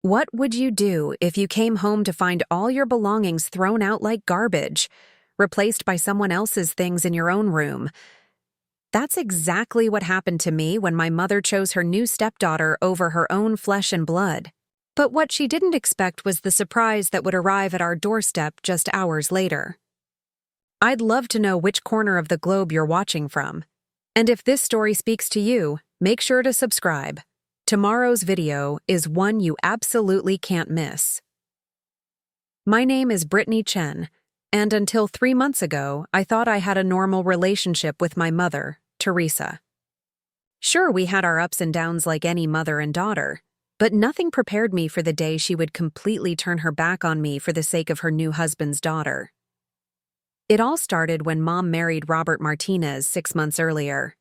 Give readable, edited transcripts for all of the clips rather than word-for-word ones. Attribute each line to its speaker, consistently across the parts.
Speaker 1: What would you do if you came home to find all your belongings thrown out like garbage, replaced by someone else's things in your own room? That's exactly what happened to me when my mother chose her new stepdaughter over her own flesh and blood. But what she didn't expect was the surprise that would arrive at our doorstep just hours later. I'd love to know which corner of the globe you're watching from. And if this story speaks to you, make sure to subscribe. Tomorrow's video is one you absolutely can't miss. My name is Brittany Chen, and until 3 months ago, I thought I had a normal relationship with my mother, Teresa. Sure, we had our ups and downs like any mother and daughter, but nothing prepared me for the day she would completely turn her back on me for the sake of her new husband's daughter. It all started when Mom married Robert Martinez 6 months earlier.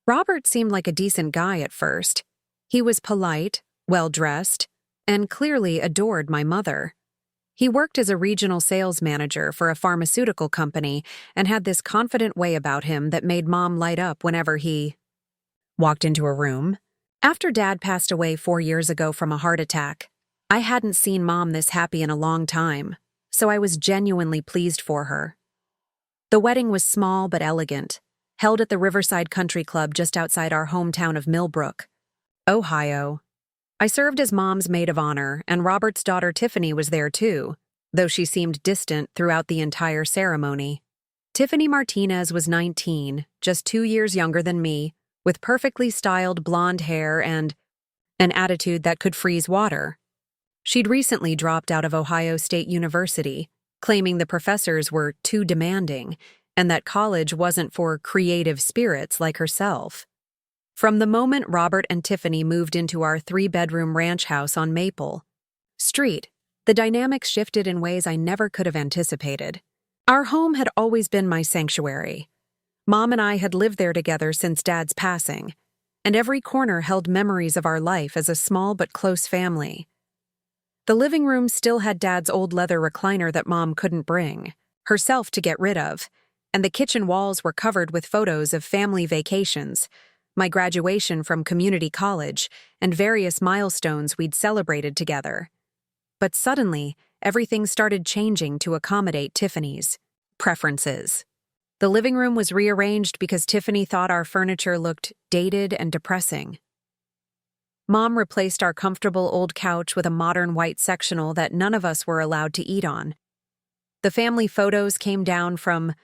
Speaker 1: Robert seemed like a decent guy at first. He was polite, well-dressed, and clearly adored my mother. He worked as a regional sales manager for a pharmaceutical company and had this confident way about him that made Mom light up whenever he walked into a room. After Dad passed away 4 years ago from a heart attack, I hadn't seen Mom this happy in a long time, so I was genuinely pleased for her. The wedding was small but elegant, held at the Riverside Country Club just outside our hometown of Millbrook, Ohio. I served as Mom's maid of honor, and Robert's daughter Tiffany was there too, though she seemed distant throughout the entire ceremony. Tiffany Martinez was 19, just 2 years younger than me, with perfectly styled blonde hair and an attitude that could freeze water. She'd recently dropped out of Ohio State University, claiming the professors were too demanding and that college wasn't for creative spirits like herself. From the moment Robert and Tiffany moved into our 3-bedroom ranch house on Maple Street, the dynamics shifted in ways I never could have anticipated. Our home had always been my sanctuary. Mom and I had lived there together since Dad's passing, and every corner held memories of our life as a small but close family. The living room still had Dad's old leather recliner that Mom couldn't bring herself to get rid of, and the kitchen walls were covered with photos of family vacations, my graduation from community college, and various milestones we'd celebrated together. But suddenly, everything started changing to accommodate Tiffany's preferences. The living room was rearranged because Tiffany thought our furniture looked dated and depressing. Mom replaced our comfortable old couch with a modern white sectional that none of us were allowed to eat on. The family photos came down from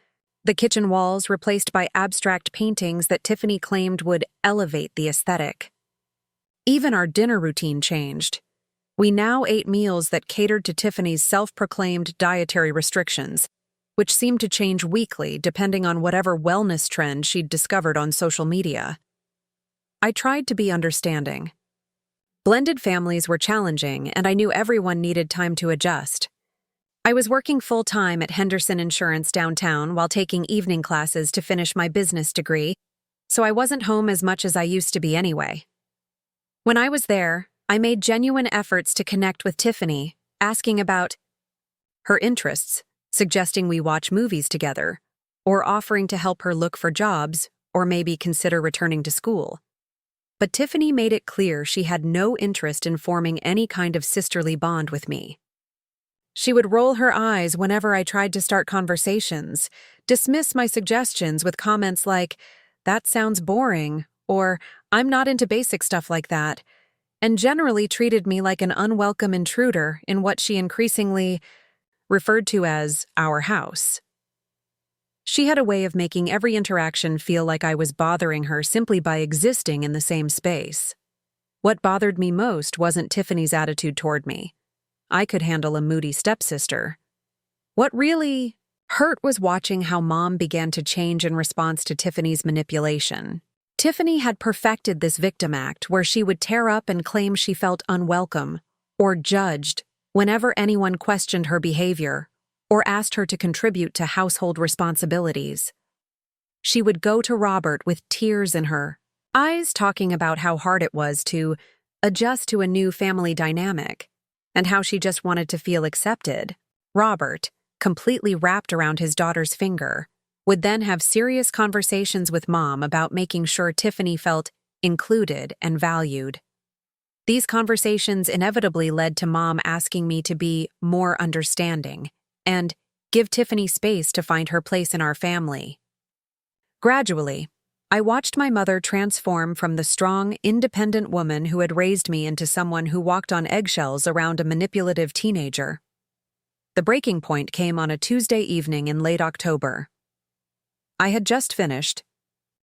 Speaker 1: the kitchen walls, replaced by abstract paintings that Tiffany claimed would elevate the aesthetic. Even our dinner routine changed. We now ate meals that catered to Tiffany's self-proclaimed dietary restrictions, which seemed to change weekly depending on whatever wellness trend she'd discovered on social media. I tried to be understanding. Blended families were challenging, and I knew everyone needed time to adjust. I was working full-time at Henderson Insurance downtown while taking evening classes to finish my business degree, so I wasn't home as much as I used to be anyway. When I was there, I made genuine efforts to connect with Tiffany, asking about her interests, suggesting we watch movies together, or offering to help her look for jobs, or maybe consider returning to school. But Tiffany made it clear she had no interest in forming any kind of sisterly bond with me. She would roll her eyes whenever I tried to start conversations, dismiss my suggestions with comments like, "That sounds boring," or "I'm not into basic stuff like that," and generally treated me like an unwelcome intruder in what she increasingly referred to as our house. She had a way of making every interaction feel like I was bothering her simply by existing in the same space. What bothered me most wasn't Tiffany's attitude toward me. I could handle a moody stepsister. What really hurt was watching how Mom began to change in response to Tiffany's manipulation. Tiffany had perfected this victim act where she would tear up and claim she felt unwelcome or judged whenever anyone questioned her behavior or asked her to contribute to household responsibilities. She would go to Robert with tears in her eyes, talking about how hard it was to adjust to a new family dynamic and how she just wanted to feel accepted. Robert, completely wrapped around his daughter's finger, would then have serious conversations with Mom about making sure Tiffany felt included and valued. These conversations inevitably led to Mom asking me to be more understanding and give Tiffany space to find her place in our family. Gradually, I watched my mother transform from the strong, independent woman who had raised me into someone who walked on eggshells around a manipulative teenager. The breaking point came on a Tuesday evening in late October. I had just finished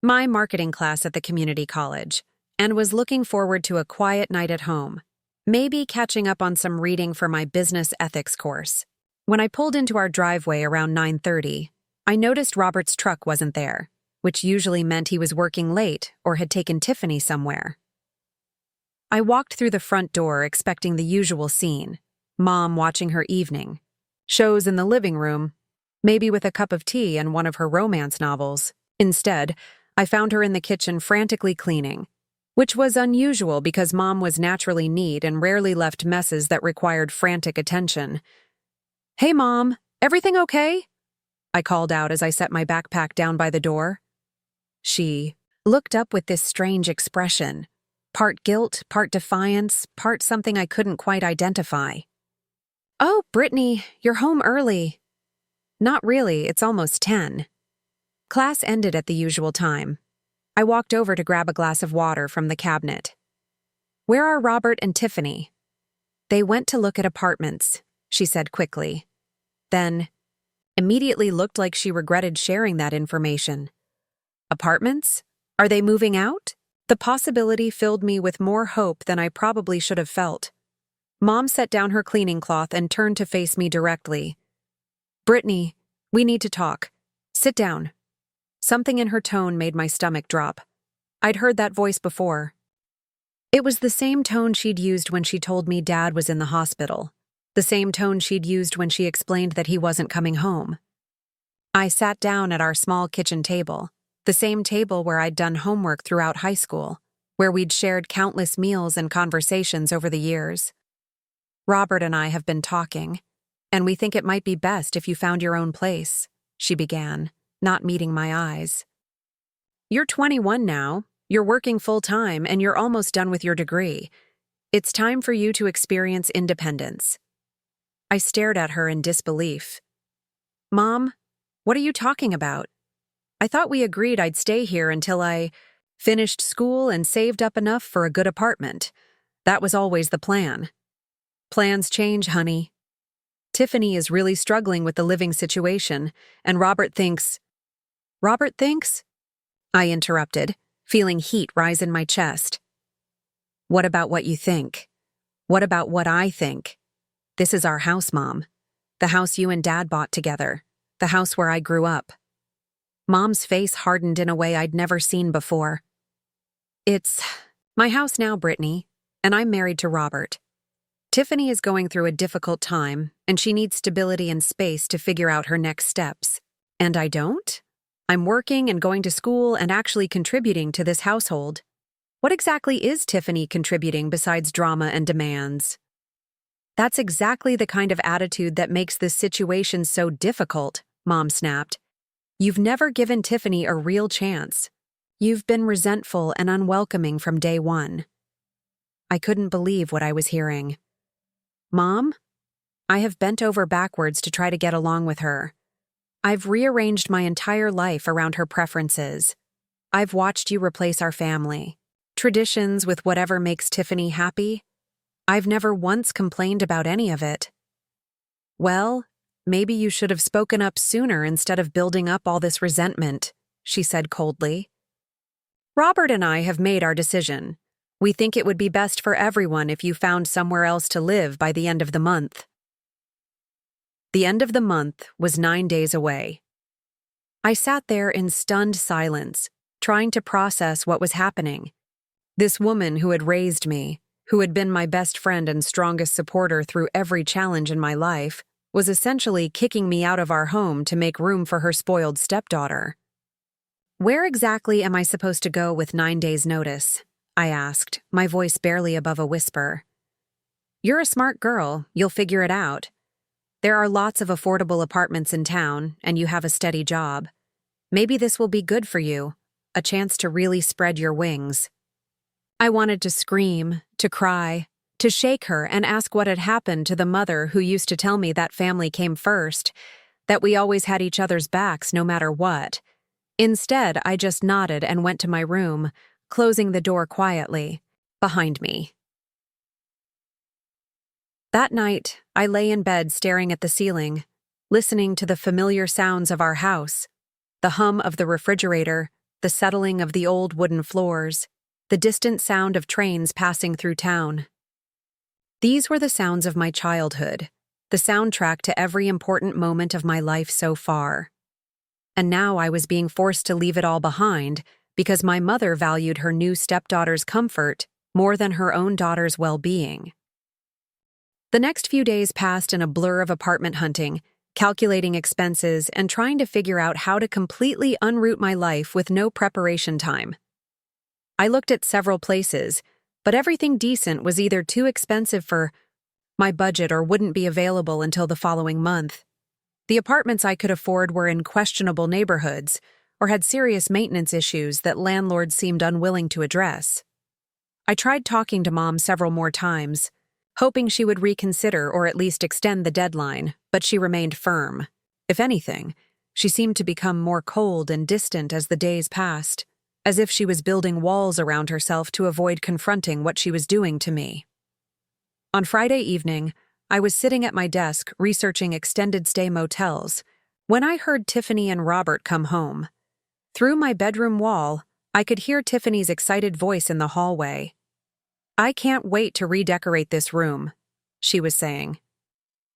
Speaker 1: my marketing class at the community college and was looking forward to a quiet night at home, maybe catching up on some reading for my business ethics course. When I pulled into our driveway around 9:30, I noticed Robert's truck wasn't there, which usually meant he was working late or had taken Tiffany somewhere. I walked through the front door expecting the usual scene, Mom watching her evening, shows in the living room, maybe with a cup of tea and one of her romance novels. Instead, I found her in the kitchen frantically cleaning, which was unusual because Mom was naturally neat and rarely left messes that required frantic attention. "Hey, Mom, everything okay?" I called out as I set my backpack down by the door. She looked up with this strange expression, part guilt, part defiance, part something I couldn't quite identify. "Oh, Brittany, you're home early." "Not really, it's almost 10. Class ended at the usual time. I walked over to grab a glass of water from the cabinet. "Where are Robert and Tiffany?" "They went to look at apartments," she said quickly. Then, immediately looked like she regretted sharing that information. "Apartments? Are they moving out?" The possibility filled me with more hope than I probably should have felt. Mom set down her cleaning cloth and turned to face me directly. "Brittany, we need to talk. Sit down." Something in her tone made my stomach drop. I'd heard that voice before. It was the same tone she'd used when she told me Dad was in the hospital, the same tone she'd used when she explained that he wasn't coming home. I sat down at our small kitchen table, the same table where I'd done homework throughout high school, where we'd shared countless meals and conversations over the years. "Robert and I have been talking, and we think it might be best if you found your own place," she began, not meeting my eyes. "You're 21 now, you're working full-time, and you're almost done with your degree. It's time for you to experience independence." I stared at her in disbelief. "Mom, what are you talking about? I thought we agreed I'd stay here until I finished school and saved up enough for a good apartment. That was always the plan." "Plans change, honey. Tiffany is really struggling with the living situation, and Robert thinks—" "Robert thinks?" I interrupted, feeling heat rise in my chest. "What about what you think? What about what I think? This is our house, Mom. The house you and Dad bought together. The house where I grew up." Mom's face hardened in a way I'd never seen before. "It's my house now, Brittany, and I'm married to Robert. Tiffany is going through a difficult time, and she needs stability and space to figure out her next steps. And I don't? I'm working and going to school and actually contributing to this household. What exactly is Tiffany contributing besides drama and demands?" "That's exactly the kind of attitude that makes this situation so difficult," Mom snapped. "You've never given Tiffany a real chance. You've been resentful and unwelcoming from day one." I couldn't believe what I was hearing. "Mom, I have bent over backwards to try to get along with her. I've rearranged my entire life around her preferences. I've watched you replace our family traditions with whatever makes Tiffany happy. I've never once complained about any of it." "Well, maybe you should have spoken up sooner instead of building up all this resentment," she said coldly. "Robert and I have made our decision. We think it would be best for everyone if you found somewhere else to live by the end of the month." The end of the month was 9 days away. I sat there in stunned silence, trying to process what was happening. This woman who had raised me, who had been my best friend and strongest supporter through every challenge in my life, was essentially kicking me out of our home to make room for her spoiled stepdaughter. "Where exactly am I supposed to go with 9 days' notice?" I asked, my voice barely above a whisper. "You're a smart girl, you'll figure it out. There are lots of affordable apartments in town, and you have a steady job. Maybe this will be good for you, a chance to really spread your wings." I wanted to scream, to cry, to shake her and ask what had happened to the mother who used to tell me that family came first, that we always had each other's backs no matter what. Instead, I just nodded and went to my room, closing the door quietly, behind me. That night, I lay in bed staring at the ceiling, listening to the familiar sounds of our house, the hum of the refrigerator, the settling of the old wooden floors, the distant sound of trains passing through town. These were the sounds of my childhood, the soundtrack to every important moment of my life so far. And now I was being forced to leave it all behind because my mother valued her new stepdaughter's comfort more than her own daughter's well-being. The next few days passed in a blur of apartment hunting, calculating expenses, and trying to figure out how to completely unroot my life with no preparation time. I looked at several places, but everything decent was either too expensive for my budget or wouldn't be available until the following month. The apartments I could afford were in questionable neighborhoods or had serious maintenance issues that landlords seemed unwilling to address. I tried talking to Mom several more times, hoping she would reconsider or at least extend the deadline, but she remained firm. If anything, she seemed to become more cold and distant as the days passed, as if she was building walls around herself to avoid confronting what she was doing to me. On Friday evening, I was sitting at my desk researching extended-stay motels when I heard Tiffany and Robert come home. Through my bedroom wall, I could hear Tiffany's excited voice in the hallway. "I can't wait to redecorate this room," she was saying.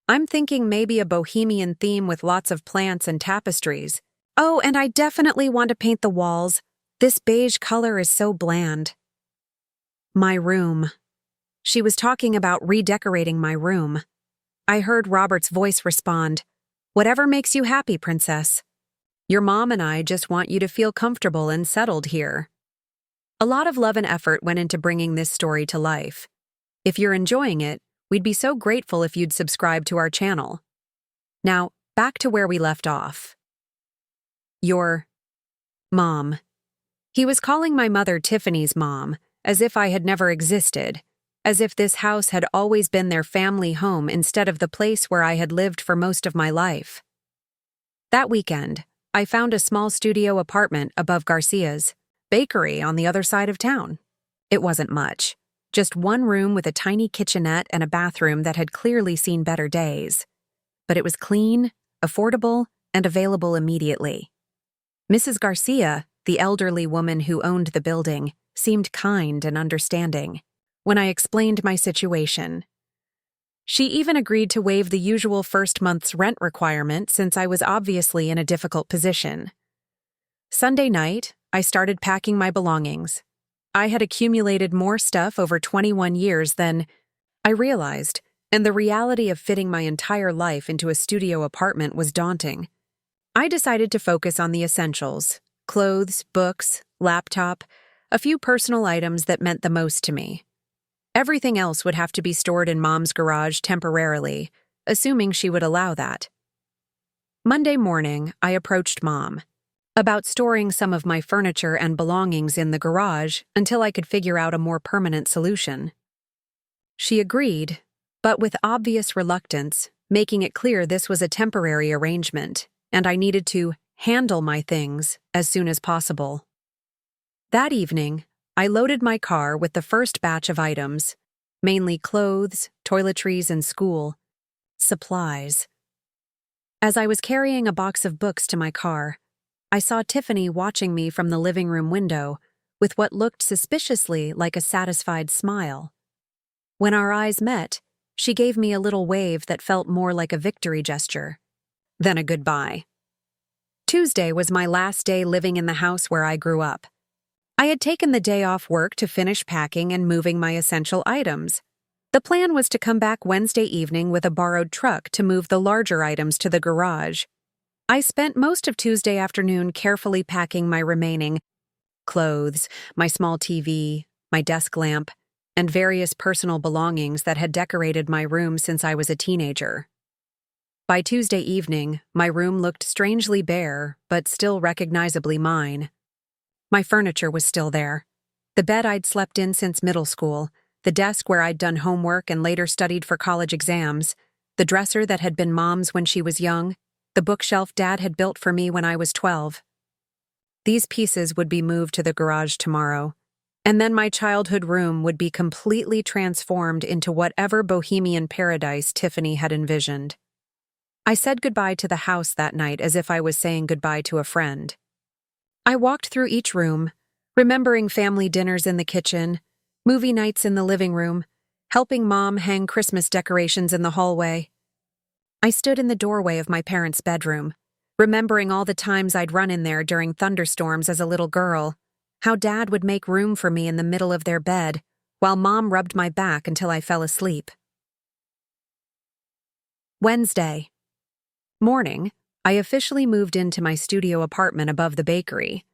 Speaker 1: "I'm thinking maybe a bohemian theme with lots of plants and tapestries. Oh, and I definitely want to paint the walls. This beige color is so bland." My room. She was talking about redecorating my room. I heard Robert's voice respond, "Whatever makes you happy, princess. Your mom and I just want you to feel comfortable and settled here." A lot of love and effort went into bringing this story to life. If you're enjoying it, we'd be so grateful if you'd subscribe to our channel. Now, back to where we left off. Your mom. He was calling my mother Tiffany's mom, as if I had never existed, as if this house had always been their family home instead of the place where I had lived for most of my life. That weekend, I found a small studio apartment above Garcia's bakery on the other side of town. It wasn't much, just one room with a tiny kitchenette and a bathroom that had clearly seen better days. But it was clean, affordable, and available immediately. Mrs. Garcia, the elderly woman who owned the building, seemed kind and understanding when I explained my situation. She even agreed to waive the usual first month's rent requirement since I was obviously in a difficult position. Sunday night, I started packing my belongings. I had accumulated more stuff over 21 years than I realized, and the reality of fitting my entire life into a studio apartment was daunting. I decided to focus on the essentials: clothes, books, laptop, a few personal items that meant the most to me. Everything else would have to be stored in Mom's garage temporarily, assuming she would allow that. Monday morning, I approached Mom about storing some of my furniture and belongings in the garage until I could figure out a more permanent solution. She agreed, but with obvious reluctance, making it clear this was a temporary arrangement, and I needed to handle my things as soon as possible. That evening, I loaded my car with the first batch of items, mainly clothes, toiletries, and school supplies. As I was carrying a box of books to my car, I saw Tiffany watching me from the living room window with what looked suspiciously like a satisfied smile. When our eyes met, she gave me a little wave that felt more like a victory gesture than a goodbye. Tuesday was my last day living in the house where I grew up. I had taken the day off work to finish packing and moving my essential items. The plan was to come back Wednesday evening with a borrowed truck to move the larger items to the garage. I spent most of Tuesday afternoon carefully packing my remaining clothes, my small TV, my desk lamp, and various personal belongings that had decorated my room since I was a teenager. By Tuesday evening, my room looked strangely bare, but still recognizably mine. My furniture was still there. The bed I'd slept in since middle school, the desk where I'd done homework and later studied for college exams, the dresser that had been Mom's when she was young, the bookshelf Dad had built for me when I was 12. These pieces would be moved to the garage tomorrow, and then my childhood room would be completely transformed into whatever bohemian paradise Tiffany had envisioned. I said goodbye to the house that night as if I was saying goodbye to a friend. I walked through each room, remembering family dinners in the kitchen, movie nights in the living room, helping Mom hang Christmas decorations in the hallway. I stood in the doorway of my parents' bedroom, remembering all the times I'd run in there during thunderstorms as a little girl, how Dad would make room for me in the middle of their bed, while Mom rubbed my back until I fell asleep. Wednesday. Morning, I officially moved into my studio apartment above the bakery.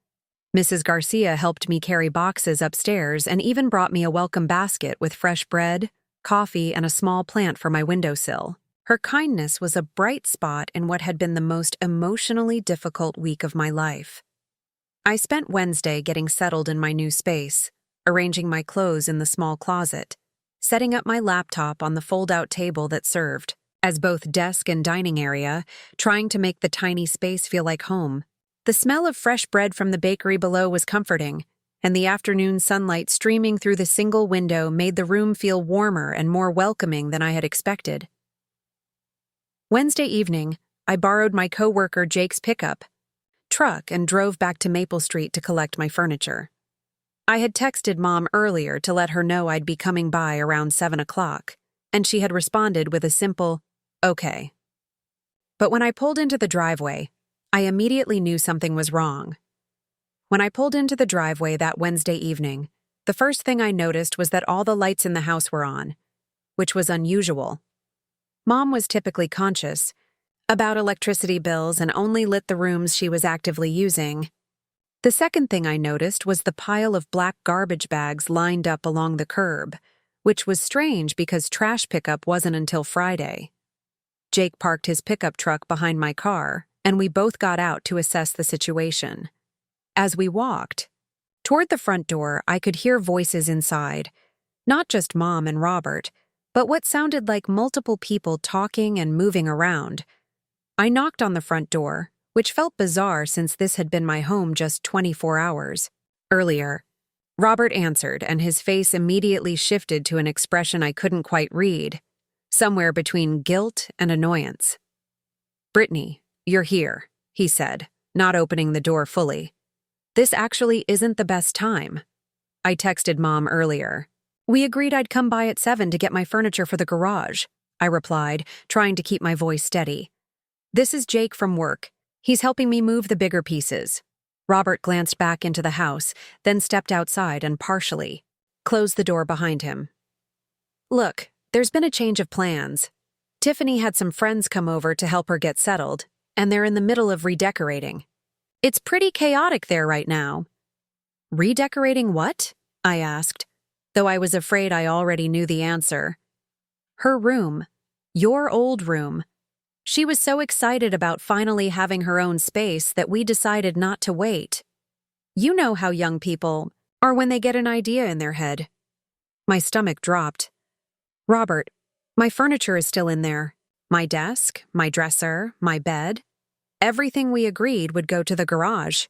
Speaker 1: Mrs. Garcia helped me carry boxes upstairs and even brought me a welcome basket with fresh bread, coffee, and a small plant for my windowsill. Her kindness was a bright spot in what had been the most emotionally difficult week of my life. I spent Wednesday getting settled in my new space, arranging my clothes in the small closet, setting up my laptop on the fold-out table that served as both desk and dining area, trying to make the tiny space feel like home. The smell of fresh bread from the bakery below was comforting, and the afternoon sunlight streaming through the single window made the room feel warmer and more welcoming than I had expected. Wednesday evening, I borrowed my coworker Jake's pickup truck and drove back to Maple Street to collect my furniture. I had texted Mom earlier to let her know I'd be coming by around 7 o'clock, and she had responded with a simple, "Okay." But when I pulled into the driveway, I immediately knew something was wrong. When I pulled into the driveway that Wednesday evening, the first thing I noticed was that all the lights in the house were on, which was unusual. Mom was typically conscious about electricity bills and only lit the rooms she was actively using. The second thing I noticed was the pile of black garbage bags lined up along the curb, which was strange because trash pickup wasn't until Friday. Jake parked his pickup truck behind my car, and we both got out to assess the situation. As we walked toward the front door, I could hear voices inside, not just Mom and Robert, but what sounded like multiple people talking and moving around. I knocked on the front door, which felt bizarre since this had been my home just 24 hours earlier. Robert answered, and his face immediately shifted to an expression I couldn't quite read, somewhere between guilt and annoyance. "Brittany, you're here," he said, not opening the door fully. "This actually isn't the best time. I texted Mom earlier. We agreed I'd come by at 7 to get my furniture for the garage," I replied, trying to keep my voice steady. "This is Jake from work. He's helping me move the bigger pieces." Robert glanced back into the house, then stepped outside and partially closed the door behind him. "Look, there's been a change of plans. Tiffany had some friends come over to help her get settled, and they're in the middle of redecorating. It's pretty chaotic there right now." "Redecorating what?" I asked, though I was afraid I already knew the answer. "Her room. Your old room. She was so excited about finally having her own space that we decided not to wait. You know how young people are when they get an idea in their head." My stomach dropped. "Robert, my furniture is still in there. My desk, my dresser, my bed. Everything we agreed would go to the garage."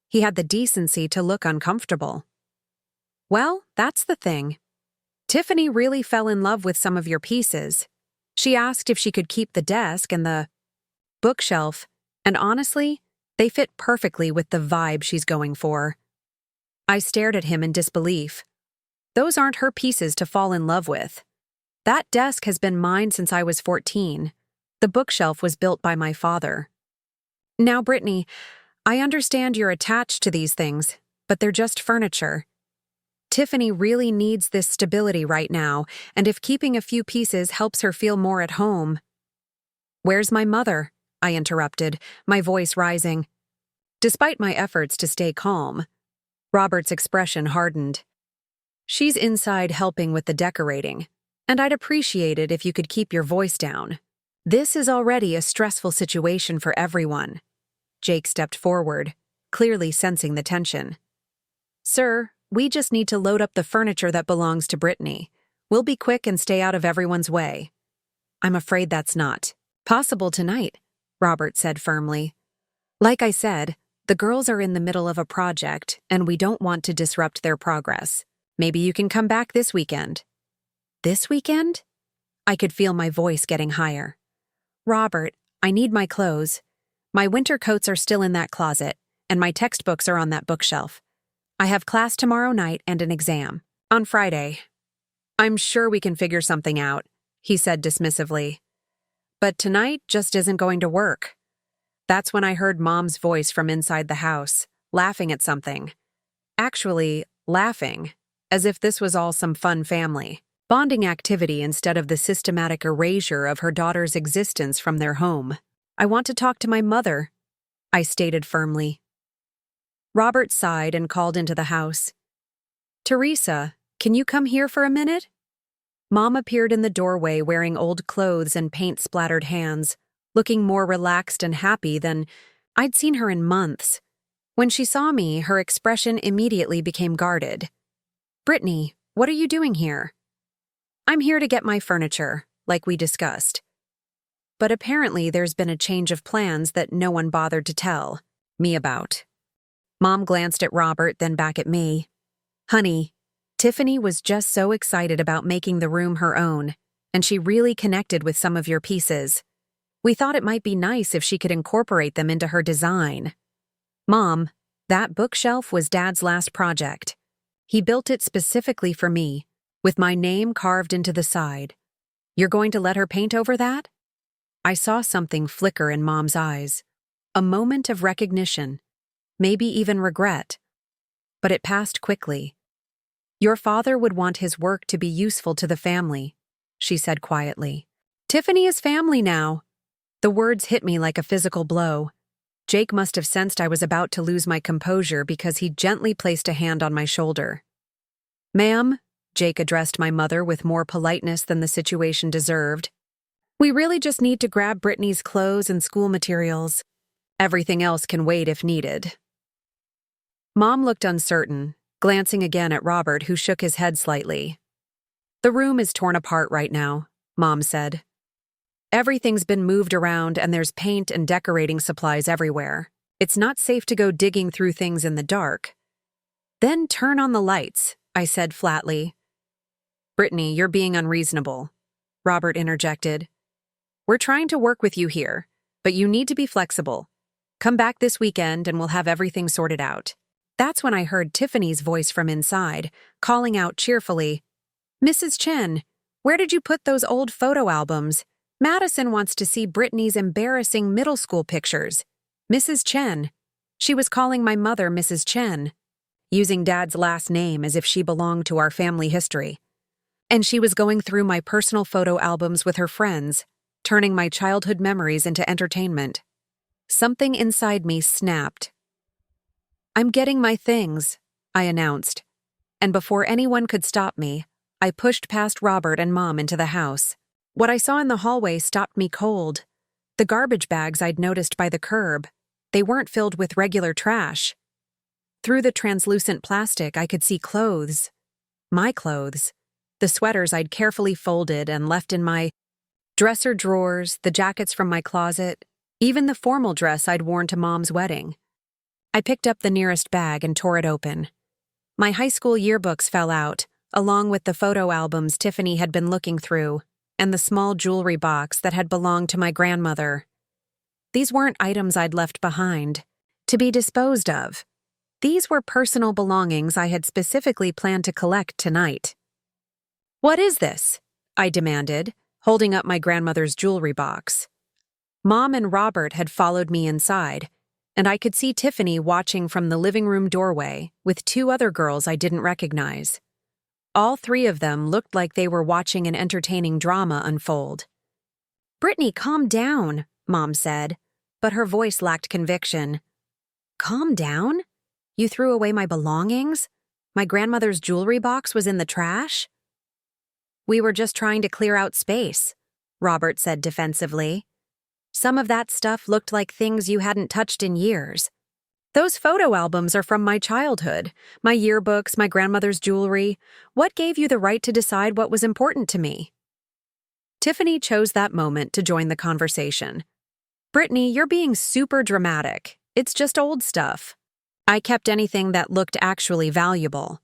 Speaker 1: He had the decency to look uncomfortable. "Well, that's the thing. Tiffany really fell in love with some of your pieces. She asked if she could keep the desk and the bookshelf, and honestly, they fit perfectly with the vibe she's going for." I stared at him in disbelief. Those aren't her pieces to fall in love with. That desk has been mine since I was 14. The bookshelf was built by my father. "Now, Brittany, I understand you're attached to these things, but they're just furniture. Tiffany really needs this stability right now, and if keeping a few pieces helps her feel more at home—" "Where's my mother?" I interrupted, my voice rising. Despite my efforts to stay calm, Robert's expression hardened. "She's inside helping with the decorating, and I'd appreciate it if you could keep your voice down. This is already a stressful situation for everyone." Jake stepped forward, clearly sensing the tension. "Sir, we just need to load up the furniture that belongs to Brittany. We'll be quick and stay out of everyone's way." "I'm afraid that's not possible tonight," Robert said firmly. "Like I said, the girls are in the middle of a project, and we don't want to disrupt their progress. Maybe you can come back this weekend." "This weekend?" I could feel my voice getting higher. "Robert, I need my clothes. My winter coats are still in that closet, and my textbooks are on that bookshelf. I have class tomorrow night and an exam on Friday." "I'm sure we can figure something out," he said dismissively. "But tonight just isn't going to work." That's when I heard Mom's voice from inside the house, laughing at something. Actually, laughing, as if this was all some fun family bonding activity instead of the systematic erasure of her daughter's existence from their home. "I want to talk to my mother," I stated firmly. Robert sighed and called into the house. "Teresa, can you come here for a minute?" Mom appeared in the doorway wearing old clothes and paint-splattered hands, looking more relaxed and happy than I'd seen her in months. When she saw me, her expression immediately became guarded. "Brittany, what are you doing here?" "I'm here to get my furniture, like we discussed." But apparently there's been a change of plans that no one bothered to tell me about. Mom glanced at Robert, then back at me. "Honey, Tiffany was just so excited about making the room her own, and she really connected with some of your pieces. We thought it might be nice if she could incorporate them into her design." "Mom, that bookshelf was Dad's last project. He built it specifically for me, with my name carved into the side. You're going to let her paint over that?" I saw something flicker in Mom's eyes. A moment of recognition, maybe even regret. But it passed quickly. "Your father would want his work to be useful to the family," she said quietly. "Tiffany is family now." The words hit me like a physical blow. Jake must have sensed I was about to lose my composure because he gently placed a hand on my shoulder. "Ma'am," Jake addressed my mother with more politeness than the situation deserved, "we really just need to grab Brittany's clothes and school materials. Everything else can wait if needed." Mom looked uncertain, glancing again at Robert, who shook his head slightly. "The room is torn apart right now," Mom said. "Everything's been moved around and there's paint and decorating supplies everywhere. It's not safe to go digging through things in the dark." "Then turn on the lights," I said flatly. "Brittany, you're being unreasonable," Robert interjected. "We're trying to work with you here, but you need to be flexible. Come back this weekend and we'll have everything sorted out." That's when I heard Tiffany's voice from inside, calling out cheerfully, "Mrs. Chen, where did you put those old photo albums? Madison wants to see Brittany's embarrassing middle school pictures." "Mrs. Chen." She was calling my mother Mrs. Chen, using Dad's last name as if she belonged to our family history. And she was going through my personal photo albums with her friends, turning my childhood memories into entertainment. Something inside me snapped. "I'm getting my things," I announced. And before anyone could stop me, I pushed past Robert and Mom into the house. What I saw in the hallway stopped me cold. The garbage bags I'd noticed by the curb, they weren't filled with regular trash. Through the translucent plastic, I could see clothes. My clothes. The sweaters I'd carefully folded and left in my dresser drawers, the jackets from my closet, even the formal dress I'd worn to Mom's wedding. I picked up the nearest bag and tore it open. My high school yearbooks fell out, along with the photo albums Tiffany had been looking through, and the small jewelry box that had belonged to my grandmother. These weren't items I'd left behind, to be disposed of. These were personal belongings I had specifically planned to collect tonight. "What is this?" I demanded, holding up my grandmother's jewelry box. Mom and Robert had followed me inside, and I could see Tiffany watching from the living room doorway with two other girls I didn't recognize. All three of them looked like they were watching an entertaining drama unfold. "Brittany, calm down," Mom said, but her voice lacked conviction. "Calm down? You threw away my belongings? My grandmother's jewelry box was in the trash?" "We were just trying to clear out space," Robert said defensively. "Some of that stuff looked like things you hadn't touched in years." Those photo albums are from my childhood, my yearbooks, my grandmother's jewelry. What gave you the right to decide what was important to me? Tiffany chose that moment to join the conversation. Brittany, you're being super dramatic. It's just old stuff. I kept anything that looked actually valuable.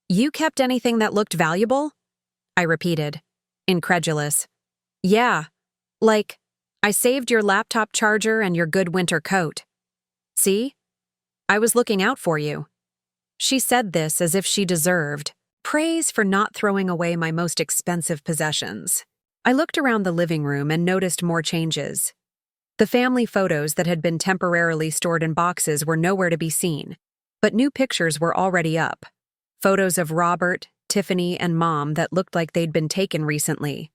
Speaker 1: You kept anything that looked valuable? I repeated, incredulous. Yeah, like, I saved your laptop charger and your good winter coat. See? I was looking out for you. She said this as if she deserved praise for not throwing away my most expensive possessions. I looked around the living room and noticed more changes. The family photos that had been temporarily stored in boxes were nowhere to be seen, but new pictures were already up. Photos of Robert, Tiffany, and Mom that looked like they'd been taken recently.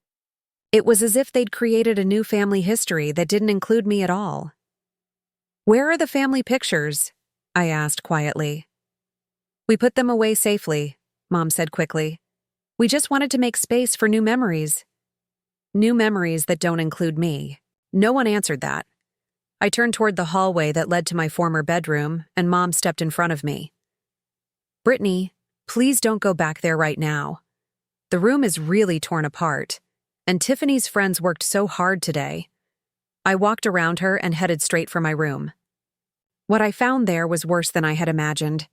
Speaker 1: It was as if they'd created a new family history that didn't include me at all. Where are the family pictures? I asked quietly. We put them away safely, Mom said quickly. We just wanted to make space for new memories. New memories that don't include me. No one answered that. I turned toward the hallway that led to my former bedroom, and Mom stepped in front of me. Brittany, please don't go back there right now. The room is really torn apart, and Tiffany's friends worked so hard today. I walked around her and headed straight for my room. What I found there was worse than I had imagined.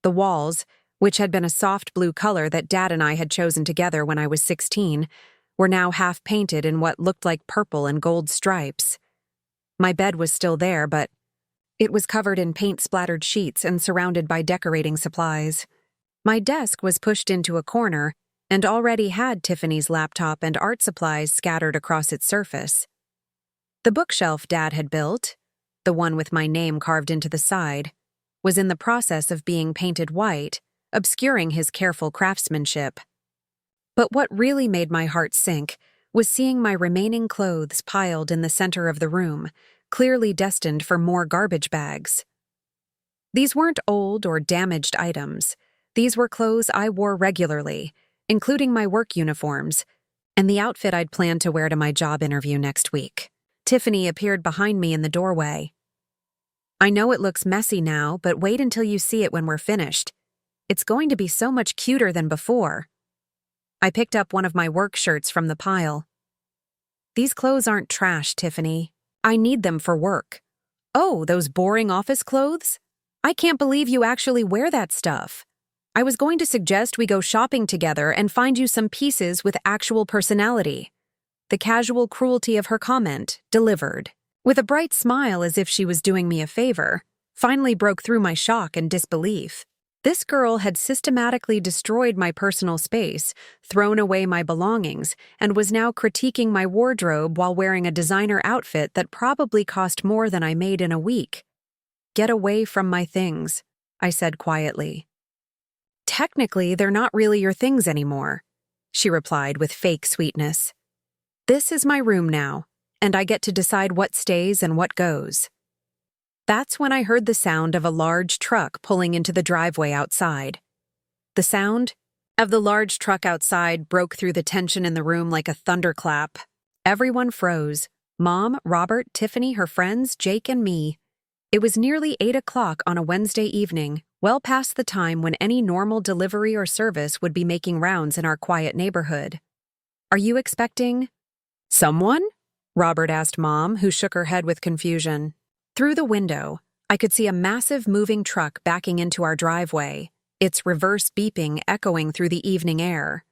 Speaker 1: The walls, which had been a soft blue color that Dad and I had chosen together when I was 16, were now half painted in what looked like purple and gold stripes. My bed was still there, but it was covered in paint-splattered sheets and surrounded by decorating supplies. My desk was pushed into a corner and already had Tiffany's laptop and art supplies scattered across its surface. The bookshelf Dad had built, the one with my name carved into the side, was in the process of being painted white, obscuring his careful craftsmanship. But what really made my heart sink was seeing my remaining clothes piled in the center of the room, clearly destined for more garbage bags. These weren't old or damaged items. These were clothes I wore regularly, including my work uniforms, and the outfit I'd planned to wear to my job interview next week. Tiffany appeared behind me in the doorway. I know it looks messy now, but wait until you see it when we're finished. It's going to be so much cuter than before. I picked up one of my work shirts from the pile. These clothes aren't trash, Tiffany. I need them for work. Oh, those boring office clothes? I can't believe you actually wear that stuff. I was going to suggest we go shopping together and find you some pieces with actual personality. The casual cruelty of her comment, delivered, with a bright smile as if she was doing me a favor, finally broke through my shock and disbelief. This girl had systematically destroyed my personal space, thrown away my belongings, and was now critiquing my wardrobe while wearing a designer outfit that probably cost more than I made in a week. Get away from my things, I said quietly. Technically, they're not really your things anymore, she replied with fake sweetness. This is my room now, and I get to decide what stays and what goes. That's when I heard the sound of a large truck pulling into the driveway outside. The sound of the large truck outside broke through the tension in the room like a thunderclap. Everyone froze. Mom, Robert, Tiffany, her friends, Jake, and me. It was nearly 8 o'clock on a Wednesday evening, well past the time when any normal delivery or service would be making rounds in our quiet neighborhood. Are you expecting someone? Robert asked Mom, who shook her head with confusion. Through the window, I could see a massive moving truck backing into our driveway, its reverse beeping echoing through the evening air.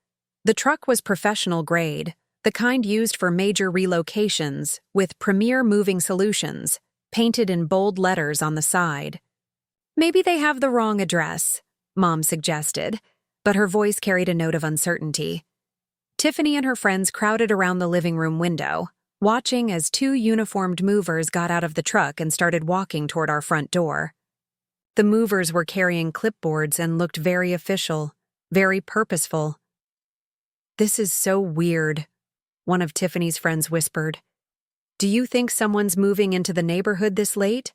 Speaker 1: The truck was professional grade, the kind used for major relocations, with Premier Moving Solutions, painted in bold letters on the side. Maybe they have the wrong address, Mom suggested, but her voice carried a note of uncertainty. Tiffany and her friends crowded around the living room window, watching as 2 uniformed movers got out of the truck and started walking toward our front door. The movers were carrying clipboards and looked very official, very purposeful. "This is so weird," one of Tiffany's friends whispered. "Do you think someone's moving into the neighborhood this late?"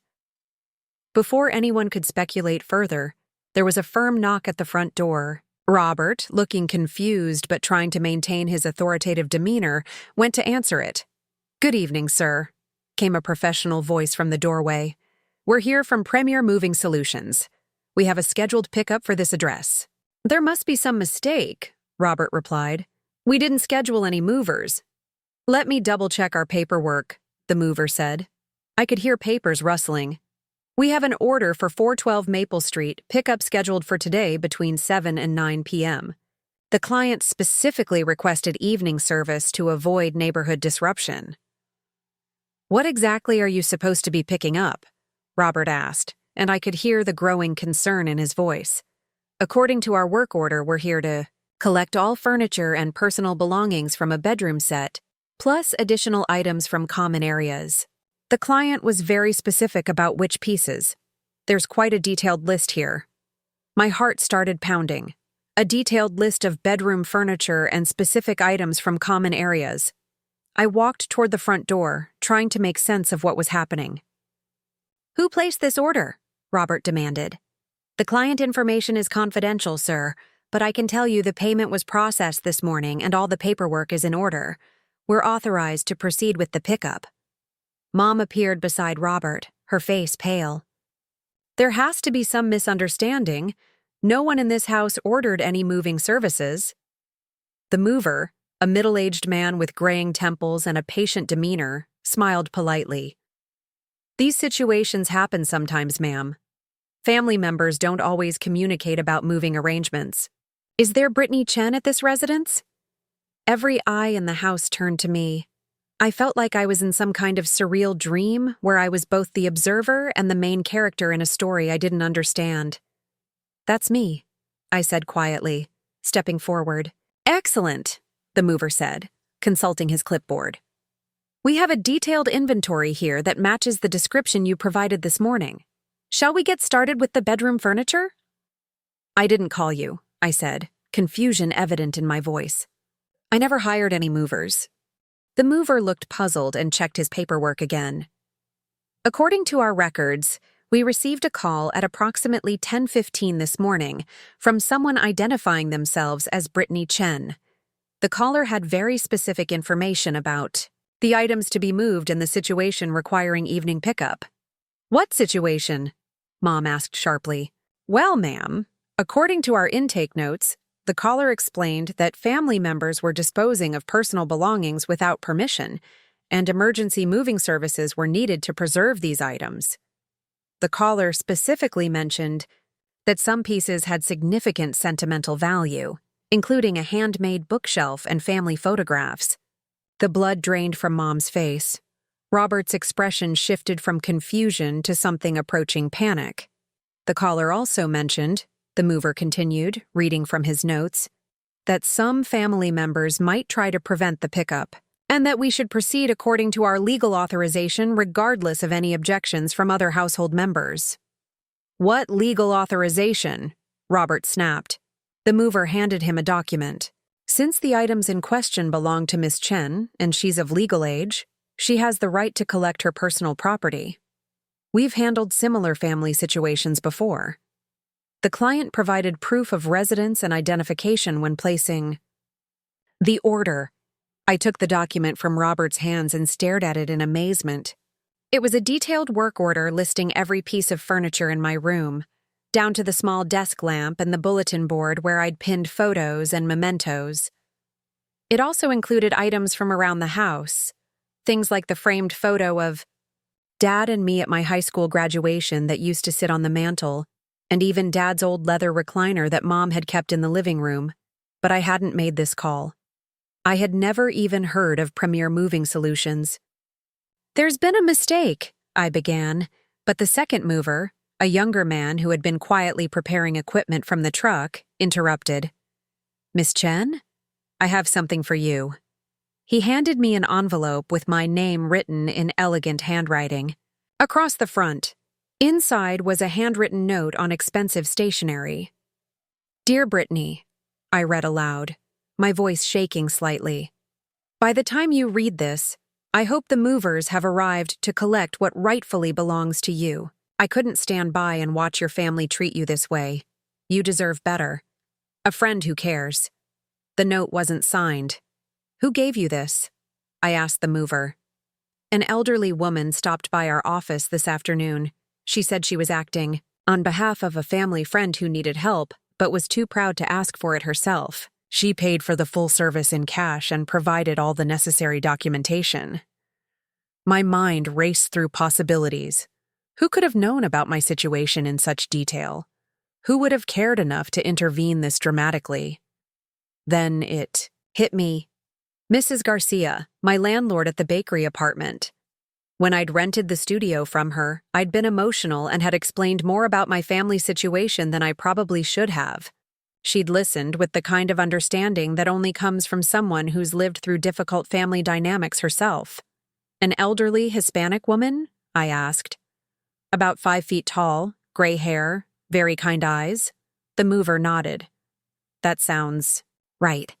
Speaker 1: Before anyone could speculate further, there was a firm knock at the front door. Robert, looking confused but trying to maintain his authoritative demeanor, went to answer it. "Good evening, sir," came a professional voice from the doorway. We're here from Premier Moving Solutions. We have a scheduled pickup for this address. There must be some mistake, Robert replied. We didn't schedule any movers. Let me double-check our paperwork, the mover said. I could hear papers rustling. We have an order for 412 Maple Street, pickup scheduled for today between 7 and 9 p.m. The client specifically requested evening service to avoid neighborhood disruption. What exactly are you supposed to be picking up? Robert asked, and I could hear the growing concern in his voice. According to our work order, we're here to collect all furniture and personal belongings from a bedroom set, plus additional items from common areas. The client was very specific about which pieces. There's quite a detailed list here. My heart started pounding. A detailed list of bedroom furniture and specific items from common areas. I walked toward the front door, trying to make sense of what was happening. Who placed this order? Robert demanded. The client information is confidential, sir, but I can tell you the payment was processed this morning and all the paperwork is in order. We're authorized to proceed with the pickup. Mom appeared beside Robert, her face pale. There has to be some misunderstanding. No one in this house ordered any moving services. The mover, a middle-aged man with graying temples and a patient demeanor, smiled politely. These situations happen sometimes, ma'am. Family members don't always communicate about moving arrangements. Is there Brittany Chen at this residence? Every eye in the house turned to me. I felt like I was in some kind of surreal dream where I was both the observer and the main character in a story I didn't understand. That's me, I said quietly, stepping forward. Excellent, the mover said, consulting his clipboard. We have a detailed inventory here that matches the description you provided this morning. Shall we get started with the bedroom furniture? I didn't call you, I said, confusion evident in my voice. I never hired any movers. The mover looked puzzled and checked his paperwork again. According to our records, we received a call at approximately 10:15 this morning from someone identifying themselves as Brittany Chen. The caller had very specific information about the items to be moved and the situation requiring evening pickup. What situation? Mom asked sharply. Well, ma'am, according to our intake notes, the caller explained that family members were disposing of personal belongings without permission, and emergency moving services were needed to preserve these items. The caller specifically mentioned that some pieces had significant sentimental value, including a handmade bookshelf and family photographs. The blood drained from Mom's face. Robert's expression shifted from confusion to something approaching panic. The caller also mentioned, the mover continued, reading from his notes, that some family members might try to prevent the pickup, and that we should proceed according to our legal authorization regardless of any objections from other household members. What legal authorization? Robert snapped. The mover handed him a document. Since the items in question belong to Miss Chen, and she's of legal age, she has the right to collect her personal property. We've handled similar family situations before. The client provided proof of residence and identification when placing the order. I took the document from Robert's hands and stared at it in amazement. It was a detailed work order listing every piece of furniture in my room, down to the small desk lamp and the bulletin board where I'd pinned photos and mementos. It also included items from around the house, things like the framed photo of Dad and me at my high school graduation that used to sit on the mantel, and even Dad's old leather recliner that Mom had kept in the living room, but I hadn't made this call. I had never even heard of Premier Moving Solutions. There's been a mistake, I began, but the second mover, a younger man who had been quietly preparing equipment from the truck, interrupted. Miss Chen? I have something for you. He handed me an envelope with my name written in elegant handwriting. Across the front, inside was a handwritten note on expensive stationery. Dear Brittany, I read aloud, my voice shaking slightly. By the time you read this, I hope the movers have arrived to collect what rightfully belongs to you. I couldn't stand by and watch your family treat you this way. You deserve better. A friend who cares. The note wasn't signed. Who gave you this? I asked the mover. An elderly woman stopped by our office this afternoon. She said she was acting on behalf of a family friend who needed help, but was too proud to ask for it herself. She paid for the full service in cash and provided all the necessary documentation. My mind raced through possibilities. Who could have known about my situation in such detail? Who would have cared enough to intervene this dramatically? Then it hit me. Mrs. Garcia, my landlord at the bakery apartment. When I'd rented the studio from her, I'd been emotional and had explained more about my family situation than I probably should have. She'd listened with the kind of understanding that only comes from someone who's lived through difficult family dynamics herself. An elderly Hispanic woman? I asked. About 5 feet tall, gray hair, very kind eyes. The mover nodded. That sounds right.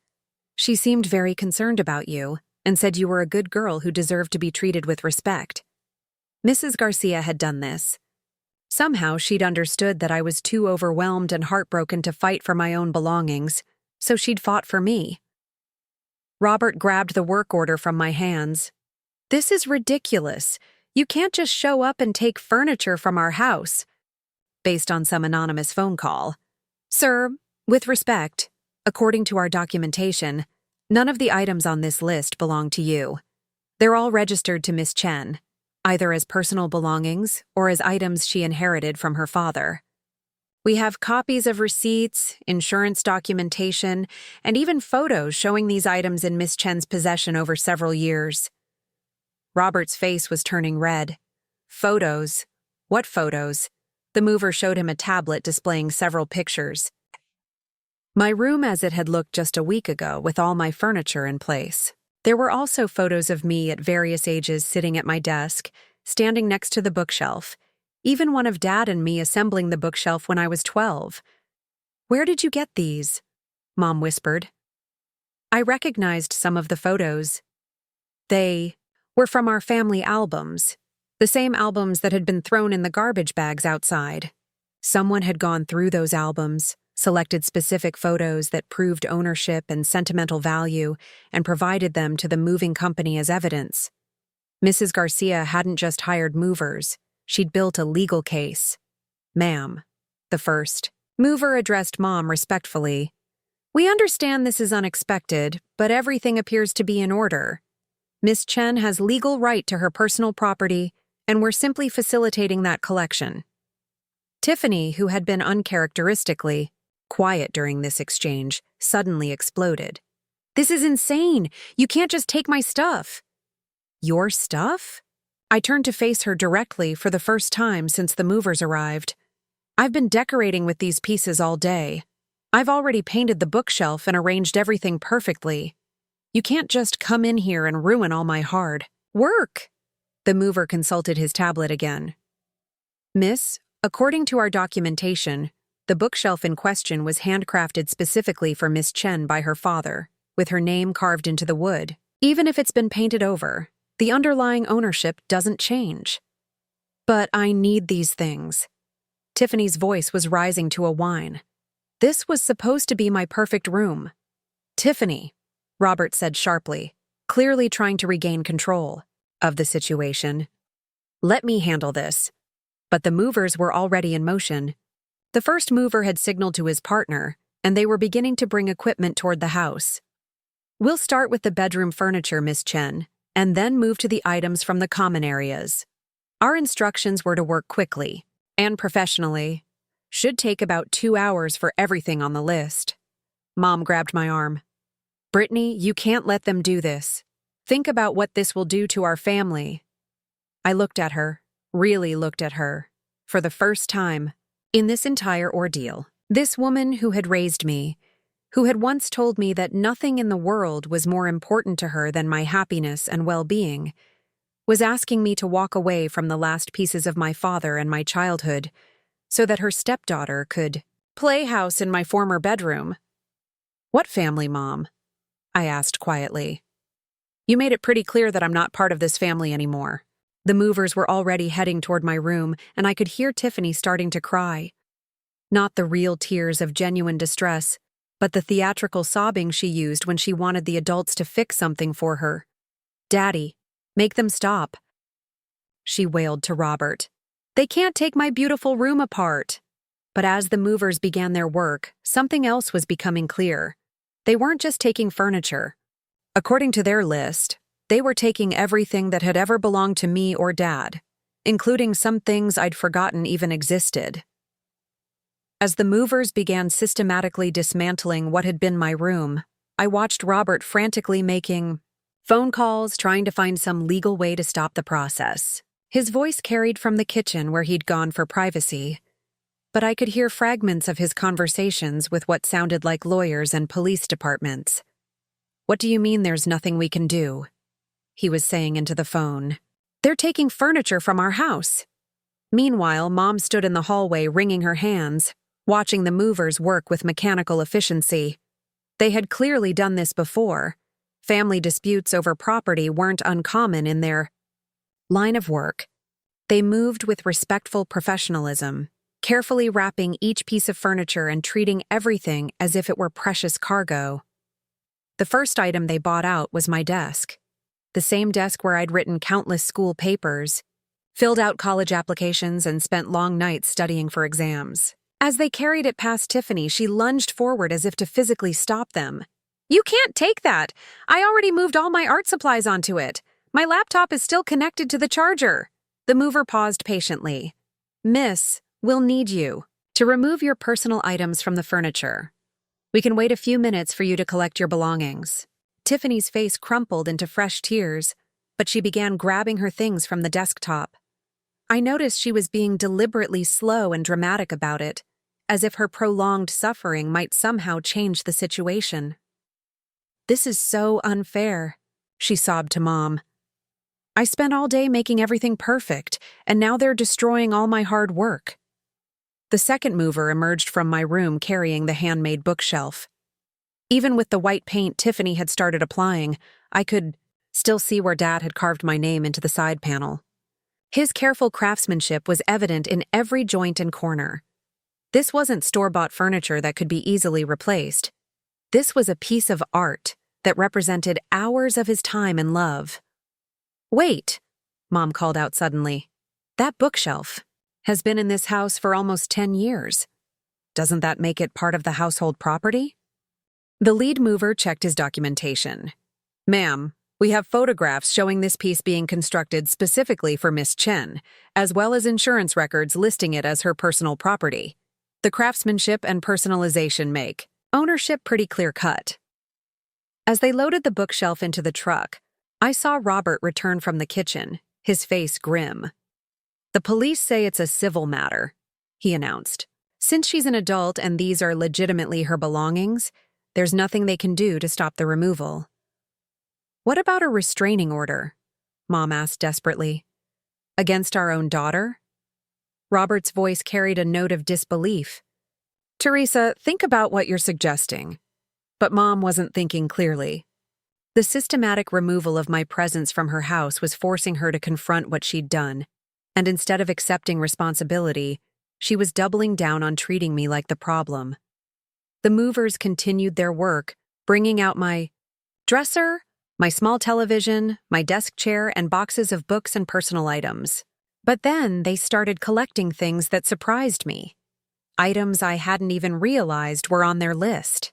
Speaker 1: She seemed very concerned about you and said you were a good girl who deserved to be treated with respect. Mrs. Garcia had done this. Somehow she'd understood that I was too overwhelmed and heartbroken to fight for my own belongings, so she'd fought for me. Robert grabbed the work order from my hands. This is ridiculous. You can't just show up and take furniture from our house, based on some anonymous phone call. Sir, with respect, according to our documentation, none of the items on this list belong to you. They're all registered to Miss Chen, either as personal belongings or as items she inherited from her father. We have copies of receipts, insurance documentation, and even photos showing these items in Miss Chen's possession over several years. Robert's face was turning red. Photos? What photos? The mover showed him a tablet displaying several pictures. My room as it had looked just a week ago with all my furniture in place. There were also photos of me at various ages sitting at my desk, standing next to the bookshelf, even one of Dad and me assembling the bookshelf when I was 12. Where did you get these? Mom whispered. I recognized some of the photos. They were from our family albums, the same albums that had been thrown in the garbage bags outside. Someone had gone through those albums, selected specific photos that proved ownership and sentimental value, and provided them to the moving company as evidence. Mrs. Garcia hadn't just hired movers, she'd built a legal case. Ma'am, the first mover addressed Mom respectfully. We understand this is unexpected, but everything appears to be in order. Miss Chen has legal right to her personal property, and we're simply facilitating that collection. Tiffany, who had been uncharacteristically quiet during this exchange, suddenly exploded. This is insane! You can't just take my stuff! Your stuff? I turned to face her directly for the first time since the movers arrived. I've been decorating with these pieces all day. I've already painted the bookshelf and arranged everything perfectly. You can't just come in here and ruin all my hard work. The mover consulted his tablet again. Miss, according to our documentation, the bookshelf in question was handcrafted specifically for Miss Chen by her father, with her name carved into the wood. Even if it's been painted over, the underlying ownership doesn't change. But I need these things. Tiffany's voice was rising to a whine. This was supposed to be my perfect room. Tiffany, Robert said sharply, clearly trying to regain control of the situation. Let me handle this. But the movers were already in motion. The first mover had signaled to his partner, and they were beginning to bring equipment toward the house. We'll start with the bedroom furniture, Miss Chen, and then move to the items from the common areas. Our instructions were to work quickly and professionally. Should take about 2 hours for everything on the list. Mom grabbed my arm. Brittany, you can't let them do this. Think about what this will do to our family. I looked at her, really looked at her, for the first time in this entire ordeal. This woman who had raised me, who had once told me that nothing in the world was more important to her than my happiness and well-being, was asking me to walk away from the last pieces of my father and my childhood so that her stepdaughter could play house in my former bedroom. What family, Mom? I asked quietly. You made it pretty clear that I'm not part of this family anymore. The movers were already heading toward my room, and I could hear Tiffany starting to cry. Not the real tears of genuine distress, but the theatrical sobbing she used when she wanted the adults to fix something for her. Daddy, make them stop. She wailed to Robert. They can't take my beautiful room apart. But as the movers began their work, something else was becoming clear. They weren't just taking furniture. According to their list, they were taking everything that had ever belonged to me or Dad, including some things I'd forgotten even existed. As the movers began systematically dismantling what had been my room, I watched Robert frantically making phone calls, trying to find some legal way to stop the process. His voice carried from the kitchen where he'd gone for privacy, but I could hear fragments of his conversations with what sounded like lawyers and police departments. "What do you mean there's nothing we can do?" he was saying into the phone. "They're taking furniture from our house." Meanwhile, Mom stood in the hallway wringing her hands, watching the movers work with mechanical efficiency. They had clearly done this before. Family disputes over property weren't uncommon in their line of work. They moved with respectful professionalism, carefully wrapping each piece of furniture and treating everything as if it were precious cargo. The first item they bought out was my desk. The same desk where I'd written countless school papers, filled out college applications, and spent long nights studying for exams. As they carried it past Tiffany, she lunged forward as if to physically stop them. "You can't take that! I already moved all my art supplies onto it. My laptop is still connected to the charger." The mover paused patiently. "Miss, we'll need you to remove your personal items from the furniture. We can wait a few minutes for you to collect your belongings." Tiffany's face crumpled into fresh tears, but she began grabbing her things from the desktop. I noticed she was being deliberately slow and dramatic about it, as if her prolonged suffering might somehow change the situation. "This is so unfair," she sobbed to Mom. "I spent all day making everything perfect, and now they're destroying all my hard work." The second mover emerged from my room carrying the handmade bookshelf. Even with the white paint Tiffany had started applying, I could still see where Dad had carved my name into the side panel. His careful craftsmanship was evident in every joint and corner. This wasn't store-bought furniture that could be easily replaced. This was a piece of art that represented hours of his time and love. "Wait," Mom called out suddenly. "That bookshelf has been in this house for almost 10 years. Doesn't that make it part of the household property?" The lead mover checked his documentation. "Ma'am, we have photographs showing this piece being constructed specifically for Miss Chen, as well as insurance records listing it as her personal property. The craftsmanship and personalization make ownership pretty clear-cut." As they loaded the bookshelf into the truck, I saw Robert return from the kitchen, his face grim. "The police say it's a civil matter," he announced. "Since she's an adult and these are legitimately her belongings, there's nothing they can do to stop the removal." "What about a restraining order?" Mom asked desperately. "Against our own daughter?" Robert's voice carried a note of disbelief. "Teresa, think about what you're suggesting." But Mom wasn't thinking clearly. The systematic removal of my presence from her house was forcing her to confront what she'd done, and instead of accepting responsibility, she was doubling down on treating me like the problem. The movers continued their work, bringing out my dresser, my small television, my desk chair, and boxes of books and personal items. But then they started collecting things that surprised me. Items I hadn't even realized were on their list.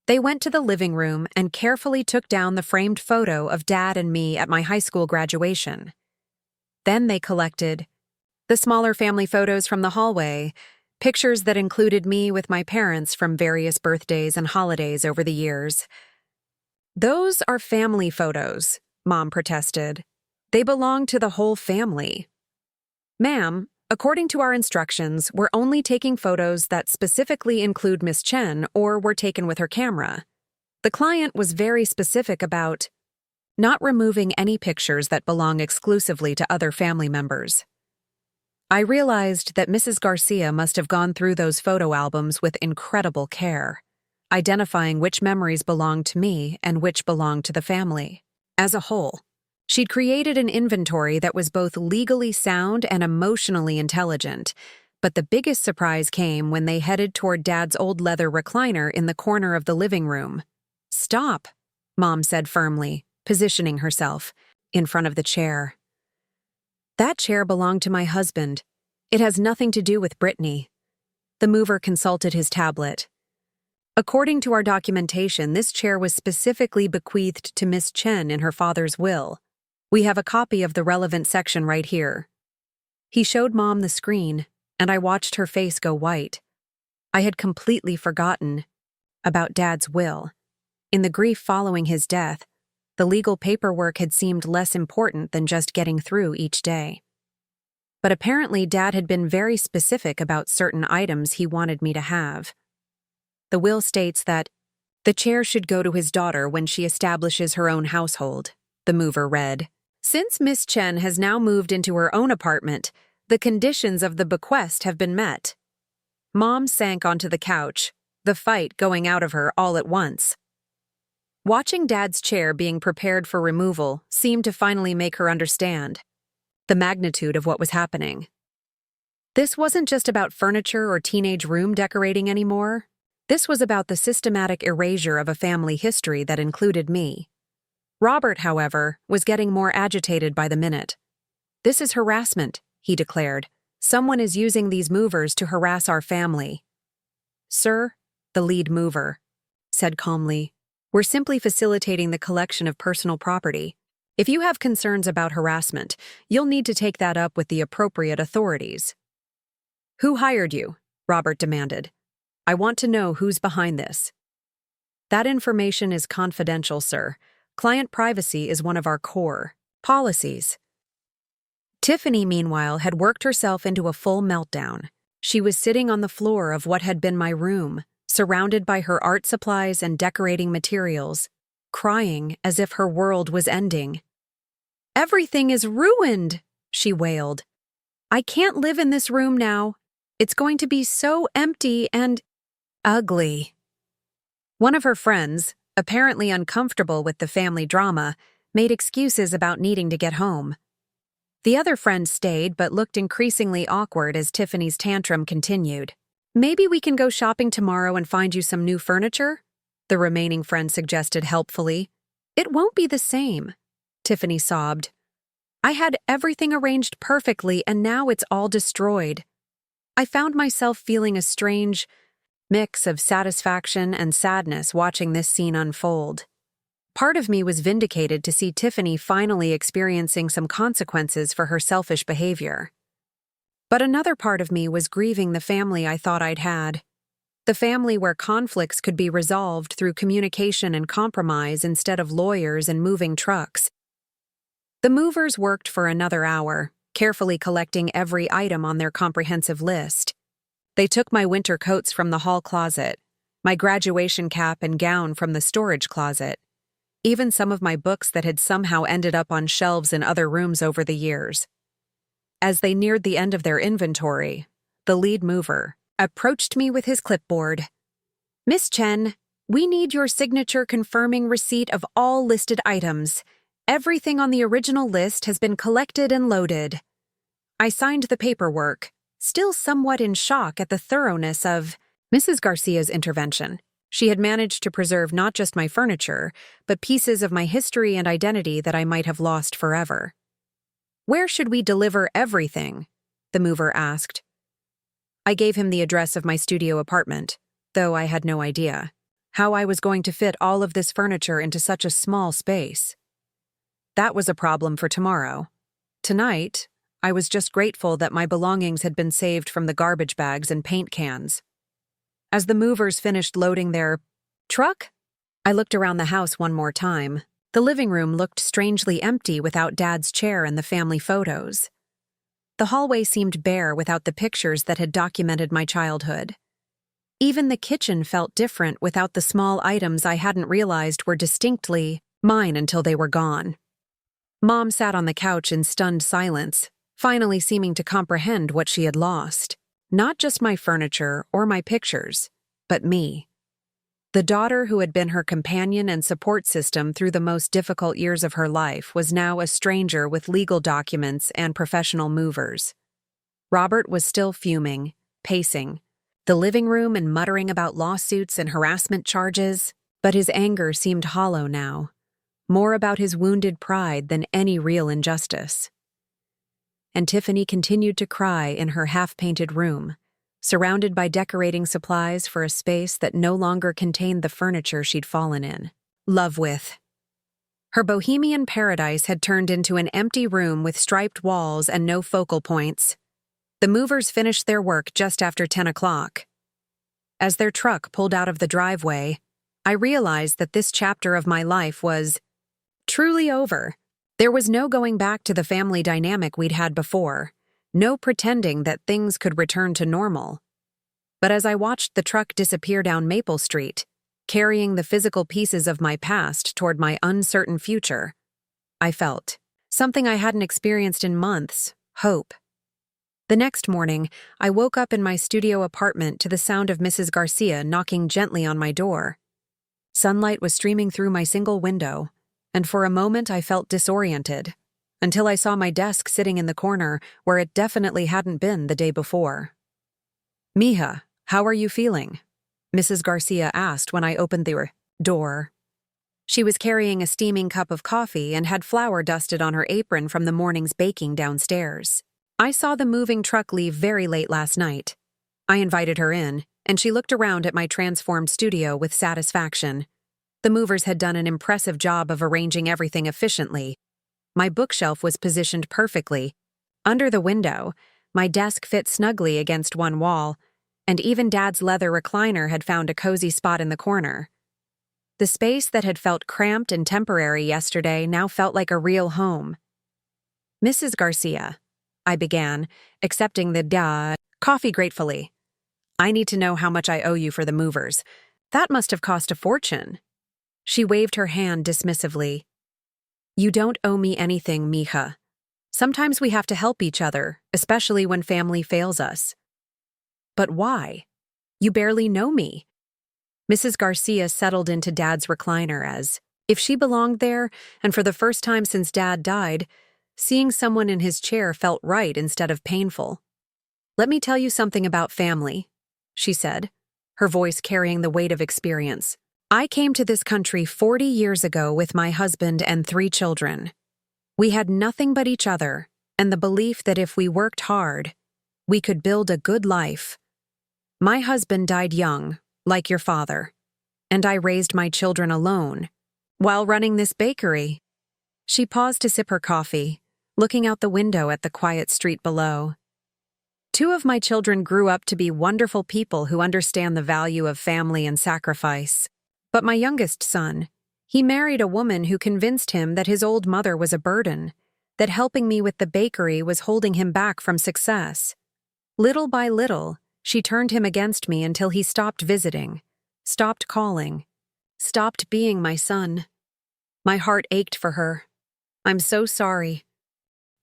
Speaker 1: They went to the living room and carefully took down the framed photo of Dad and me at my high school graduation. Then they collected the smaller family photos from the hallway, pictures that included me with my parents from various birthdays and holidays over the years. "Those are family photos," Mom protested. "They belong to the whole family." "Ma'am, according to our instructions, we're only taking photos that specifically include Miss Chen or were taken with her camera. The client was very specific about not removing any pictures that belong exclusively to other family members." I realized that Mrs. Garcia must have gone through those photo albums with incredible care, identifying which memories belonged to me and which belonged to the family. As a whole, she'd created an inventory that was both legally sound and emotionally intelligent, but the biggest surprise came when they headed toward Dad's old leather recliner in the corner of the living room. "Stop," Mom said firmly, positioning herself in front of the chair. That chair belonged to my husband. It has nothing to do with Brittany. The mover consulted his tablet. According to our documentation, this chair was specifically bequeathed to Miss Chen in her father's will. We have a copy of the relevant section right here. He showed Mom the screen, and I watched her face go white. I had completely forgotten about Dad's will. In the grief following his death, the legal paperwork had seemed less important than just getting through each day. But apparently Dad had been very specific about certain items he wanted me to have. The will states that the chair should go to his daughter when she establishes her own household, the mover read. Since Miss Chen has now moved into her own apartment, the conditions of the bequest have been met. Mom sank onto the couch, the fight going out of her all at once. Watching Dad's chair being prepared for removal seemed to finally make her understand the magnitude of what was happening. This wasn't just about furniture or teenage room decorating anymore. This was about the systematic erasure of a family history that included me. Robert, however, was getting more agitated by the minute. This is harassment, he declared. Someone is using these movers to harass our family. Sir, the lead mover said calmly, we're simply facilitating the collection of personal property. If you have concerns about harassment, you'll need to take that up with the appropriate authorities. Who hired you? Robert demanded. I want to know who's behind this. That information is confidential, sir. Client privacy is one of our core policies. Tiffany, meanwhile, had worked herself into a full meltdown. She was sitting on the floor of what had been my room, surrounded by her art supplies and decorating materials, crying as if her world was ending. Everything is ruined, she wailed. I can't live in this room now. It's going to be so empty and ugly. One of her friends, apparently uncomfortable with the family drama, made excuses about needing to get home. The other friend stayed but looked increasingly awkward as Tiffany's tantrum continued. Maybe we can go shopping tomorrow and find you some new furniture? The remaining friend suggested helpfully. It won't be the same, Tiffany sobbed. I had everything arranged perfectly and now it's all destroyed. I found myself feeling a strange mix of satisfaction and sadness watching this scene unfold. Part of me was vindicated to see Tiffany finally experiencing some consequences for her selfish behavior. But another part of me was grieving the family I thought I'd had. The family where conflicts could be resolved through communication and compromise instead of lawyers and moving trucks. The movers worked for another hour, carefully collecting every item on their comprehensive list. They took my winter coats from the hall closet, my graduation cap and gown from the storage closet, even some of my books that had somehow ended up on shelves in other rooms over the years. As they neared the end of their inventory, the lead mover approached me with his clipboard. Miss Chen, we need your signature confirming receipt of all listed items. Everything on the original list has been collected and loaded. I signed the paperwork, still somewhat in shock at the thoroughness of Mrs. Garcia's intervention. She had managed to preserve not just my furniture, but pieces of my history and identity that I might have lost forever. Where should we deliver everything? The mover asked. I gave him the address of my studio apartment, though I had no idea how I was going to fit all of this furniture into such a small space. That was a problem for tomorrow. Tonight, I was just grateful that my belongings had been saved from the garbage bags and paint cans. As the movers finished loading their truck, I looked around the house one more time. The living room looked strangely empty without Dad's chair and the family photos. The hallway seemed bare without the pictures that had documented my childhood. Even the kitchen felt different without the small items I hadn't realized were distinctly mine until they were gone. Mom sat on the couch in stunned silence, finally seeming to comprehend what she had lost. Not just my furniture or my pictures, but me. The daughter who had been her companion and support system through the most difficult years of her life was now a stranger with legal documents and professional movers. Robert was still fuming, pacing the living room and muttering about lawsuits and harassment charges, but his anger seemed hollow now, more about his wounded pride than any real injustice. and Tiffany continued to cry in her half-painted room, surrounded by decorating supplies for a space that no longer contained the furniture she'd fallen in love with. Her bohemian paradise had turned into an empty room with striped walls and no focal points. The movers finished their work just after 10 o'clock. As their truck pulled out of the driveway, I realized that this chapter of my life was truly over. There was no going back to the family dynamic we'd had before, no pretending that things could return to normal. But as I watched the truck disappear down Maple Street, carrying the physical pieces of my past toward my uncertain future, I felt something I hadn't experienced in months: hope. The next morning, I woke up in my studio apartment to the sound of Mrs. Garcia knocking gently on my door. Sunlight was streaming through my single window, and for a moment I felt disoriented, until I saw my desk sitting in the corner where it definitely hadn't been the day before. "Mija, how are you feeling?" Mrs. Garcia asked when I opened the door. She was carrying a steaming cup of coffee and had flour dusted on her apron from the morning's baking downstairs. I saw the moving truck leave very late last night. I invited her in, and she looked around at my transformed studio with satisfaction. The movers had done an impressive job of arranging everything efficiently. My bookshelf was positioned perfectly. Under the window, my desk fit snugly against one wall, and even Dad's leather recliner had found a cozy spot in the corner. The space that had felt cramped and temporary yesterday now felt like a real home. "Mrs. Garcia," I began, accepting the coffee gratefully. "I need to know how much I owe you for the movers. That must have cost a fortune." She waved her hand dismissively. "You don't owe me anything, Mija. Sometimes we have to help each other, especially when family fails us." "But why? You barely know me." Mrs. Garcia settled into Dad's recliner as if she belonged there, and for the first time since Dad died, seeing someone in his chair felt right instead of painful. "Let me tell you something about family," she said, her voice carrying the weight of experience. "I came to this country 40 years ago with my husband and 3 children. We had nothing but each other and the belief that if we worked hard, we could build a good life. My husband died young, like your father, and I raised my children alone, while running this bakery." She paused to sip her coffee, looking out the window at the quiet street below. "2 of my children grew up to be wonderful people who understand the value of family and sacrifice. But my youngest son, he married a woman who convinced him that his old mother was a burden, that helping me with the bakery was holding him back from success. Little by little, she turned him against me until he stopped visiting, stopped calling, stopped being my son. My heart ached for her. I'm so sorry.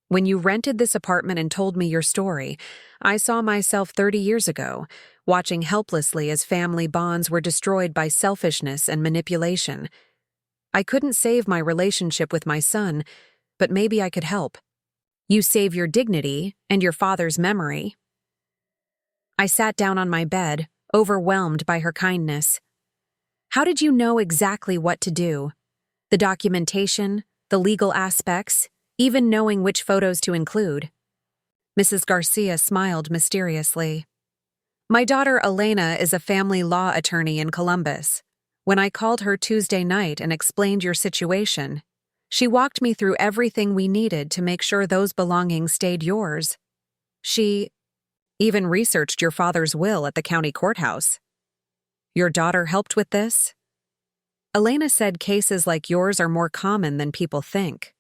Speaker 1: When you rented this apartment and told me your story, I saw myself 30 years ago, watching helplessly as family bonds were destroyed by selfishness and manipulation. I couldn't save my relationship with my son, but maybe I could help. You save your dignity and your father's memory." I sat down on my bed, overwhelmed by her kindness. "How did you know exactly what to do? The documentation, the legal aspects, even knowing which photos to include?" Mrs. Garcia smiled mysteriously. "My daughter Elena is a family law attorney in Columbus. When I called her Tuesday night and explained your situation, she walked me through everything we needed to make sure those belongings stayed yours. She even researched your father's will at the county courthouse. Your daughter helped with this?" Elena said cases like yours are more common than people think.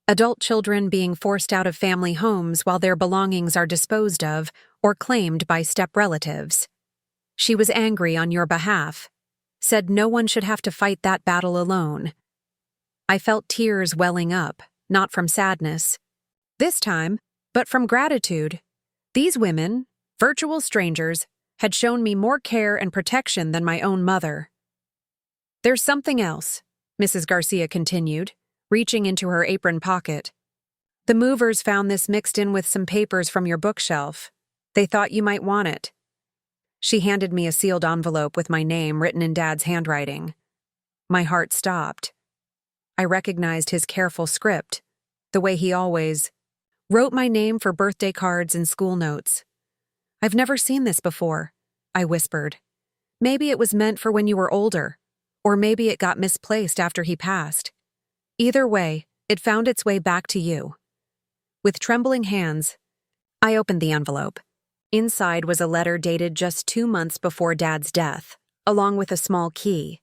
Speaker 1: Adult children being forced out of family homes while their belongings are disposed of or claimed by step-relatives. She was angry on your behalf, said no one should have to fight that battle alone. I felt tears welling up, not from sadness, this time, but from gratitude. These women, virtual strangers, had shown me more care and protection than my own mother. "There's something else," Mrs. Garcia continued, reaching into her apron pocket. "The movers found this mixed in with some papers from your bookshelf. They thought you might want it." She handed me a sealed envelope with my name written in Dad's handwriting. My heart stopped. I recognized his careful script, the way he always Wrote my name for birthday cards and school notes. I've never seen this before, I whispered. Maybe it was meant for when you were older, or maybe it got misplaced after he passed. Either way, it found its way back to you. With trembling hands, I opened the envelope. Inside was a letter dated just 2 months before Dad's death, along with a small key.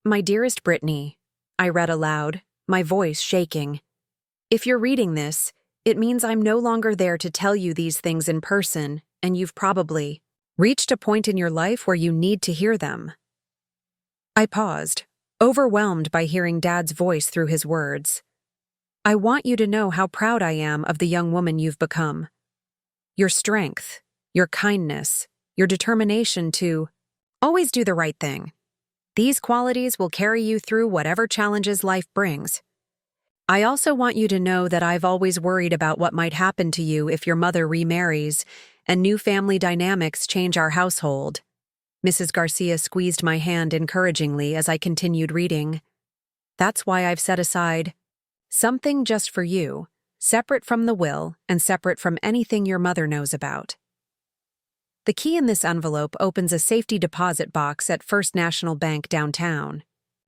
Speaker 1: My dearest Brittany, I read aloud, my voice shaking. If you're reading this, it means I'm no longer there to tell you these things in person, and you've probably reached a point in your life where you need to hear them. I paused, overwhelmed by hearing Dad's voice through his words. I want you to know how proud I am of the young woman you've become. Your strength, your kindness, your determination to always do the right thing. These qualities will carry you through whatever challenges life brings. I also want you to know that I've always worried about what might happen to you if your mother remarries and new family dynamics change our household. Mrs. Garcia squeezed my hand encouragingly as I continued reading. That's why I've set aside something just for you, separate from the will and separate from anything your mother knows about. The key in this envelope opens a safety deposit box at First National Bank downtown.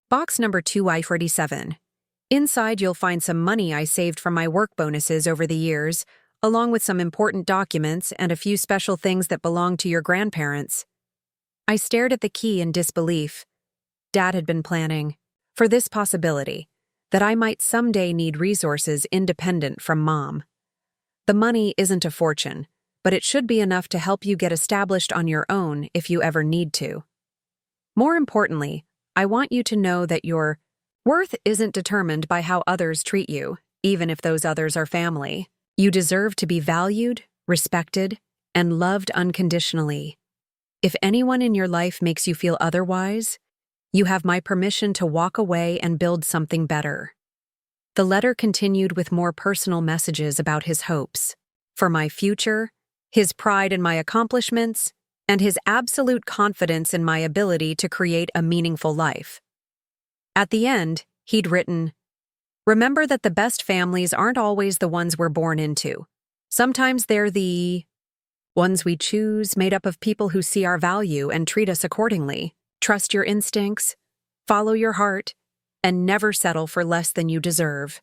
Speaker 1: Box number 2I47. Inside you'll find some money I saved from my work bonuses over the years, along with some important documents and a few special things that belong to your grandparents. I stared at the key in disbelief. Dad had been planning for this possibility, that I might someday need resources independent from Mom. The money isn't a fortune, but it should be enough to help you get established on your own if you ever need to. More importantly, I want you to know that your worth isn't determined by how others treat you, even if those others are family. You deserve to be valued, respected, and loved unconditionally. If anyone in your life makes you feel otherwise, you have my permission to walk away and build something better. The letter continued with more personal messages about his hopes for my future, his pride in my accomplishments, and his absolute confidence in my ability to create a meaningful life. At the end, he'd written, "Remember that the best families aren't always the ones we're born into. Sometimes they're the ones we choose, made up of people who see our value and treat us accordingly. Trust your instincts, follow your heart, and never settle for less than you deserve.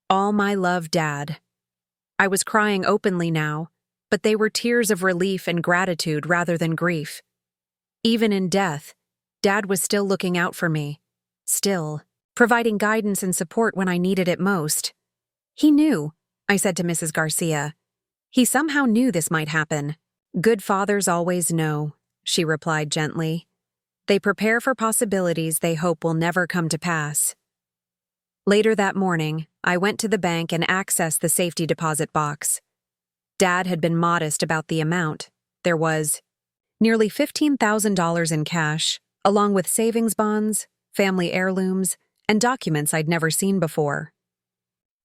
Speaker 1: All my love, Dad." I was crying openly now, but they were tears of relief and gratitude rather than grief. Even in death, Dad was still looking out for me, still providing guidance and support when I needed it most. He knew, I said to Mrs. Garcia. He somehow knew this might happen. Good fathers always know, she replied gently. They prepare for possibilities they hope will never come to pass. Later that morning, I went to the bank and accessed the safety deposit box. Dad had been modest about the amount. There was nearly $15,000 in cash, along with savings bonds, family heirlooms, and documents I'd never seen before.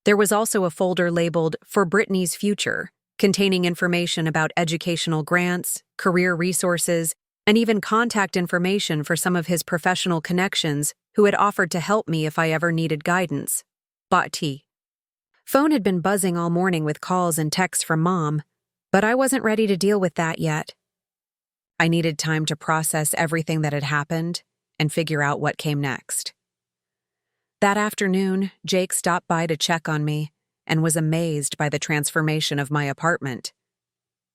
Speaker 1: There was also a folder labeled "For Brittany's Future," containing information about educational grants, career resources, and even contact information for some of his professional connections who had offered to help me if I ever needed guidance. Bought tea. Phone had been buzzing all morning with calls and texts from Mom, but I wasn't ready to deal with that yet. I needed time to process everything that had happened and figure out what came next. That afternoon, Jake stopped by to check on me and was amazed by the transformation of my apartment.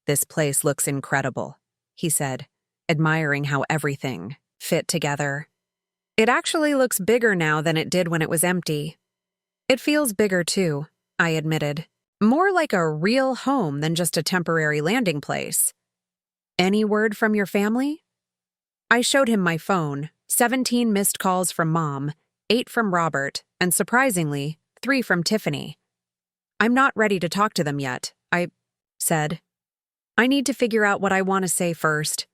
Speaker 1: "This place looks incredible," he said, admiring how everything fit together. "It actually looks bigger now than it did when it was empty." "It feels bigger too," I admitted. "More like a real home than just a temporary landing place." "Any word from your family?" I showed him my phone, 17 missed calls from Mom, 8 from Robert, and surprisingly, 3 from Tiffany. "I'm not ready to talk to them yet," I said. "I need to figure out what I want to say first."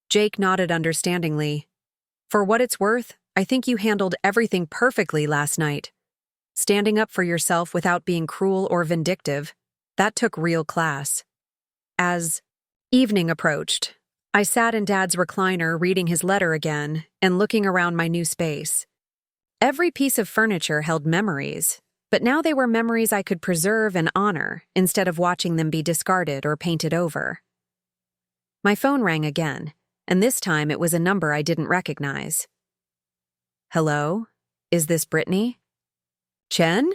Speaker 1: Jake nodded understandingly. "For what it's worth, I think you handled everything perfectly last night. Standing up for yourself without being cruel or vindictive, that took real class." As evening approached, I sat in Dad's recliner reading his letter again and looking around my new space. Every piece of furniture held memories, But now they were memories I could preserve and honor instead of watching them be discarded or painted over. My phone rang again, and this time it was a number I didn't recognize. "Hello? Is this Brittany?" "Chen?"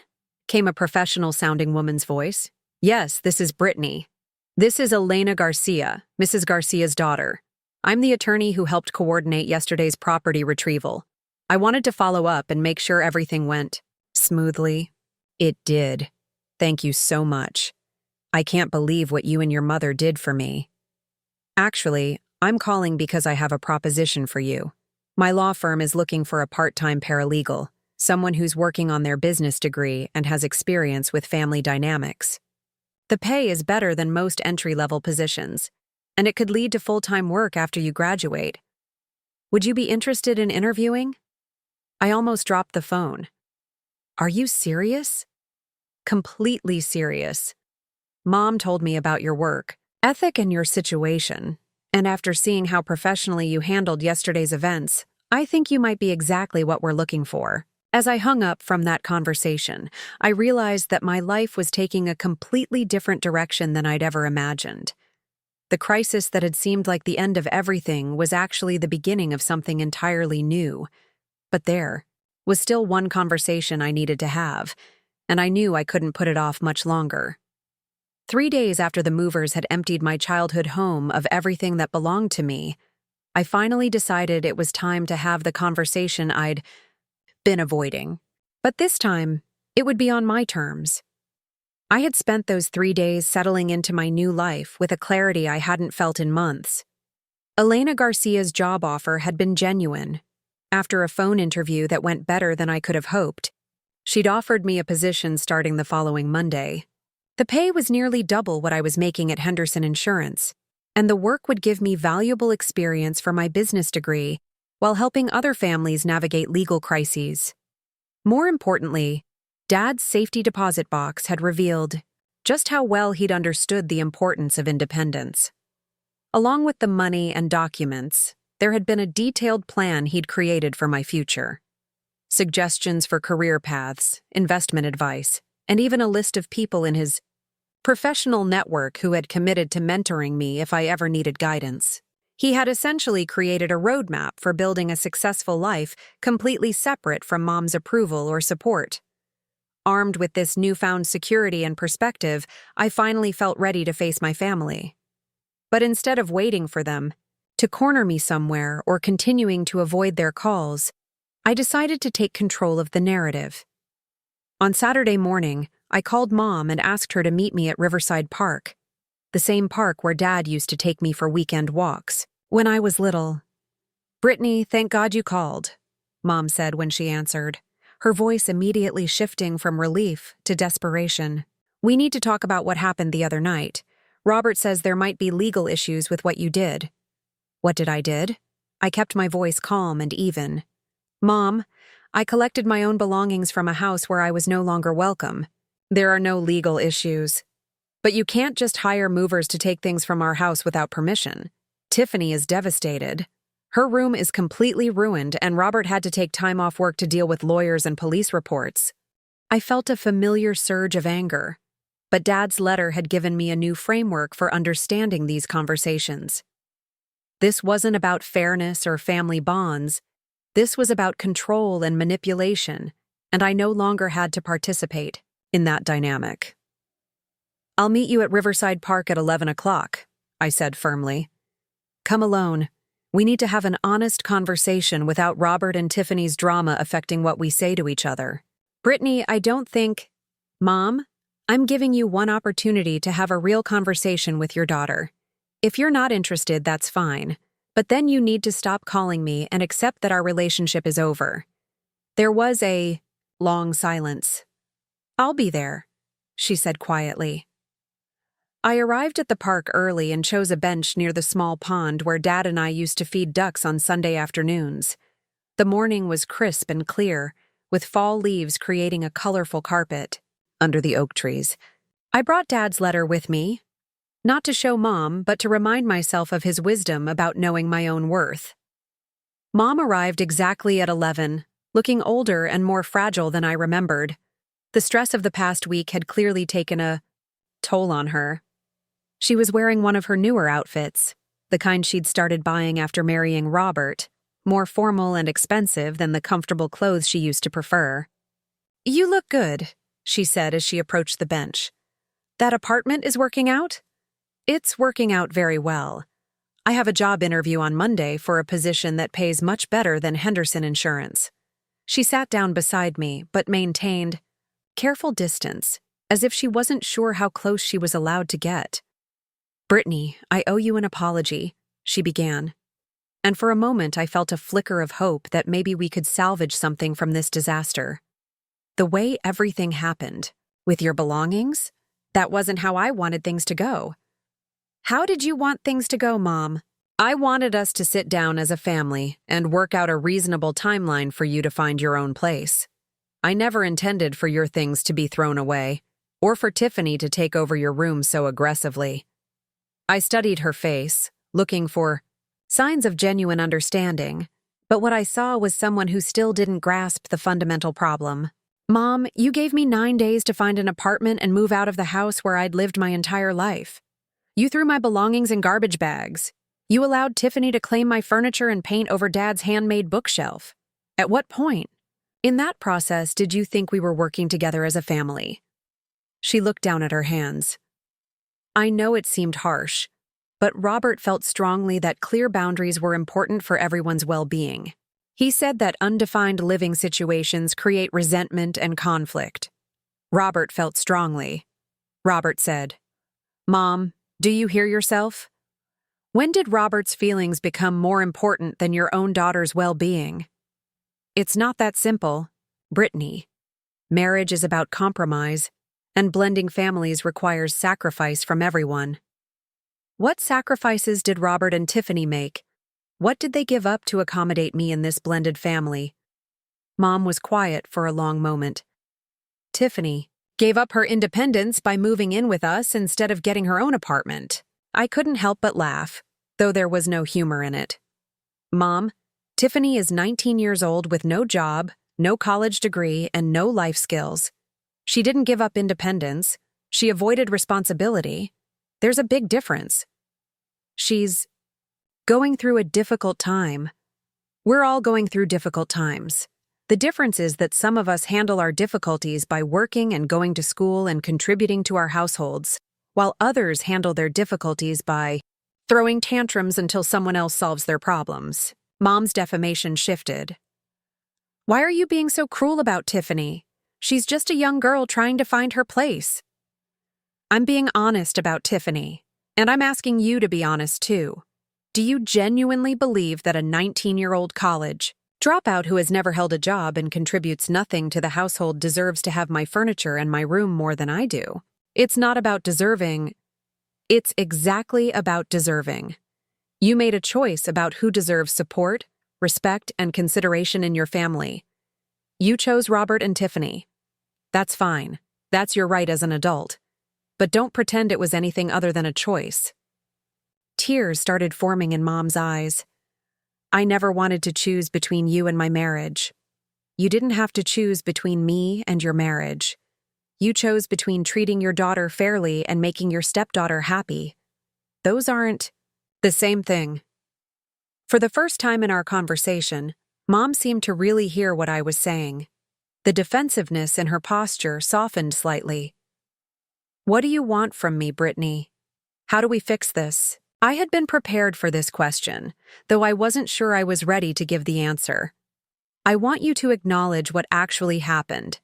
Speaker 1: came a professional-sounding woman's voice. "Yes, this is Brittany. This is Elena Garcia, Mrs. Garcia's daughter. I'm the attorney who helped coordinate yesterday's property retrieval. I wanted to follow up and make sure everything went smoothly." "It did. Thank you so much. I can't believe what you and your mother did for me. Actually, I'm calling because I have a proposition for you. My law firm is looking for a part-time paralegal, someone who's working on their business degree and has experience with family dynamics. The pay is better than most entry-level positions, and it could lead to full-time work after you graduate. Would you be interested in interviewing?" I almost dropped the phone. "Are you serious?" "Completely serious. Mom told me about your work ethic and your situation, and after seeing how professionally you handled yesterday's events, I think you might be exactly what we're looking for." As I hung up from that conversation, I realized that my life was taking a completely different direction than I'd ever imagined. The crisis that had seemed like the end of everything was actually the beginning of something entirely new. But there was still one conversation I needed to have, and I knew I couldn't put it off much longer. 3 days after the movers had emptied my childhood home of everything that belonged to me, I finally decided it was time to have the conversation I'd been avoiding. But this time, it would be on my terms. I had spent those 3 days settling into my new life with a clarity I hadn't felt in months. Elena Garcia's job offer had been genuine. After a phone interview that went better than I could have hoped, she'd offered me a position starting the following Monday. The pay was nearly double what I was making at Henderson Insurance, and the work would give me valuable experience for my business degree while helping other families navigate legal crises. More importantly, Dad's safety deposit box had revealed just how well he'd understood the importance of independence. Along with the money and documents, there had been a detailed plan he'd created for my future. Suggestions for career paths, investment advice, and even a list of people in his professional network who had committed to mentoring me if I ever needed guidance. He had essentially created a roadmap for building a successful life completely separate from Mom's approval or support. Armed with this newfound security and perspective, I finally felt ready to face my family. But instead of waiting for them to corner me somewhere or continuing to avoid their calls, I decided to take control of the narrative. On Saturday morning, I called Mom and asked her to meet me at Riverside Park, the same park where Dad used to take me for weekend walks when I was little. "Brittany, thank God you called," Mom said when she answered, her voice immediately shifting from relief to desperation. "We need to talk about what happened the other night. Robert says there might be legal issues with what you did." "What did I did?" I kept my voice calm and even. "Mom, I collected my own belongings from a house where I was no longer welcome. There are no legal issues. But you can't just hire movers to take things from our house without permission. Tiffany is devastated. Her room is completely ruined, and Robert had to take time off work to deal with lawyers and police reports." I felt a familiar surge of anger, but Dad's letter had given me a new framework for understanding these conversations. This wasn't about fairness or family bonds. This was about control and manipulation, and I no longer had to participate in that dynamic. "I'll meet you at Riverside Park at 11 o'clock, I said firmly. "Come alone. We need to have an honest conversation without Robert and Tiffany's drama affecting what we say to each other." "Brittany, I don't think—" "Mom, I'm giving you one opportunity to have a real conversation with your daughter. If you're not interested, that's fine. But then you need to stop calling me and accept that our relationship is over." There was a long silence. "I'll be there," she said quietly. I arrived at the park early and chose a bench near the small pond where Dad and I used to feed ducks on Sunday afternoons. The morning was crisp and clear, with fall leaves creating a colorful carpet under the oak trees. I brought Dad's letter with me, not to show Mom, but to remind myself of his wisdom about knowing my own worth. Mom arrived exactly at 11, looking older and more fragile than I remembered. The stress of the past week had clearly taken a toll on her. She was wearing one of her newer outfits, the kind she'd started buying after marrying Robert, more formal and expensive than the comfortable clothes she used to prefer. "You look good," she said as she approached the bench. "That apartment is working out?" "It's working out very well. I have a job interview on Monday for a position that pays much better than Henderson Insurance." She sat down beside me, but maintained careful distance, as if she wasn't sure how close she was allowed to get. "Brittany, I owe you an apology," she began. And for a moment I felt a flicker of hope that maybe we could salvage something from this disaster. The way everything happened, with your belongings, that wasn't how I wanted things to go. "How did you want things to go, Mom?" "I wanted us to sit down as a family and work out a reasonable timeline for you to find your own place. I never intended for your things to be thrown away, or for Tiffany to take over your room so aggressively." I studied her face, looking for signs of genuine understanding, but what I saw was someone who still didn't grasp the fundamental problem. "Mom, you gave me 9 days to find an apartment and move out of the house where I'd lived my entire life. You threw my belongings in garbage bags. You allowed Tiffany to claim my furniture and paint over Dad's handmade bookshelf. At what point in that process did you think we were working together as a family?" She looked down at her hands. I know it seemed harsh, but Robert felt strongly that clear boundaries were important for everyone's well-being. He said that undefined living situations create resentment and conflict. Robert felt strongly. Robert said, "Mom, do you hear yourself? When did Robert's feelings become more important than your own daughter's well-being?" "It's not that simple, Brittany. Marriage is about compromise, and blending families requires sacrifice from everyone." "What sacrifices did Robert and Tiffany make? What did they give up to accommodate me in this blended family?" Mom was quiet for a long moment. "Tiffany gave up her independence by moving in with us instead of getting her own apartment." I couldn't help but laugh, though there was no humor in it. "Mom, Tiffany is 19 years old with no job, no college degree, and no life skills. She didn't give up independence. She avoided responsibility. There's a big difference. She's going through a difficult time. We're all going through difficult times. The difference is that some of us handle our difficulties by working and going to school and contributing to our households, while others handle their difficulties by throwing tantrums until someone else solves their problems." Mom's defamation shifted. "Why are you being so cruel about Tiffany? She's just a young girl trying to find her place." "I'm being honest about Tiffany, and I'm asking you to be honest too. Do you genuinely believe that a 19-year-old college dropout who has never held a job and contributes nothing to the household deserves to have my furniture and my room more than I do? It's not about deserving. It's exactly about deserving. You made a choice about who deserves support, respect, and consideration in your family. You chose Robert and Tiffany. That's fine. That's your right as an adult. But don't pretend it was anything other than a choice." Tears started forming in Mom's eyes. "I never wanted to choose between you and my marriage. You didn't have to choose between me and your marriage. You chose between treating your daughter fairly and making your stepdaughter happy. Those aren't the same thing." For the first time in our conversation, Mom seemed to really hear what I was saying. The defensiveness in her posture softened slightly. "What do you want from me, Brittany? How do we fix this?" I had been prepared for this question, though I wasn't sure I was ready to give the answer. "I want you to acknowledge what actually happened,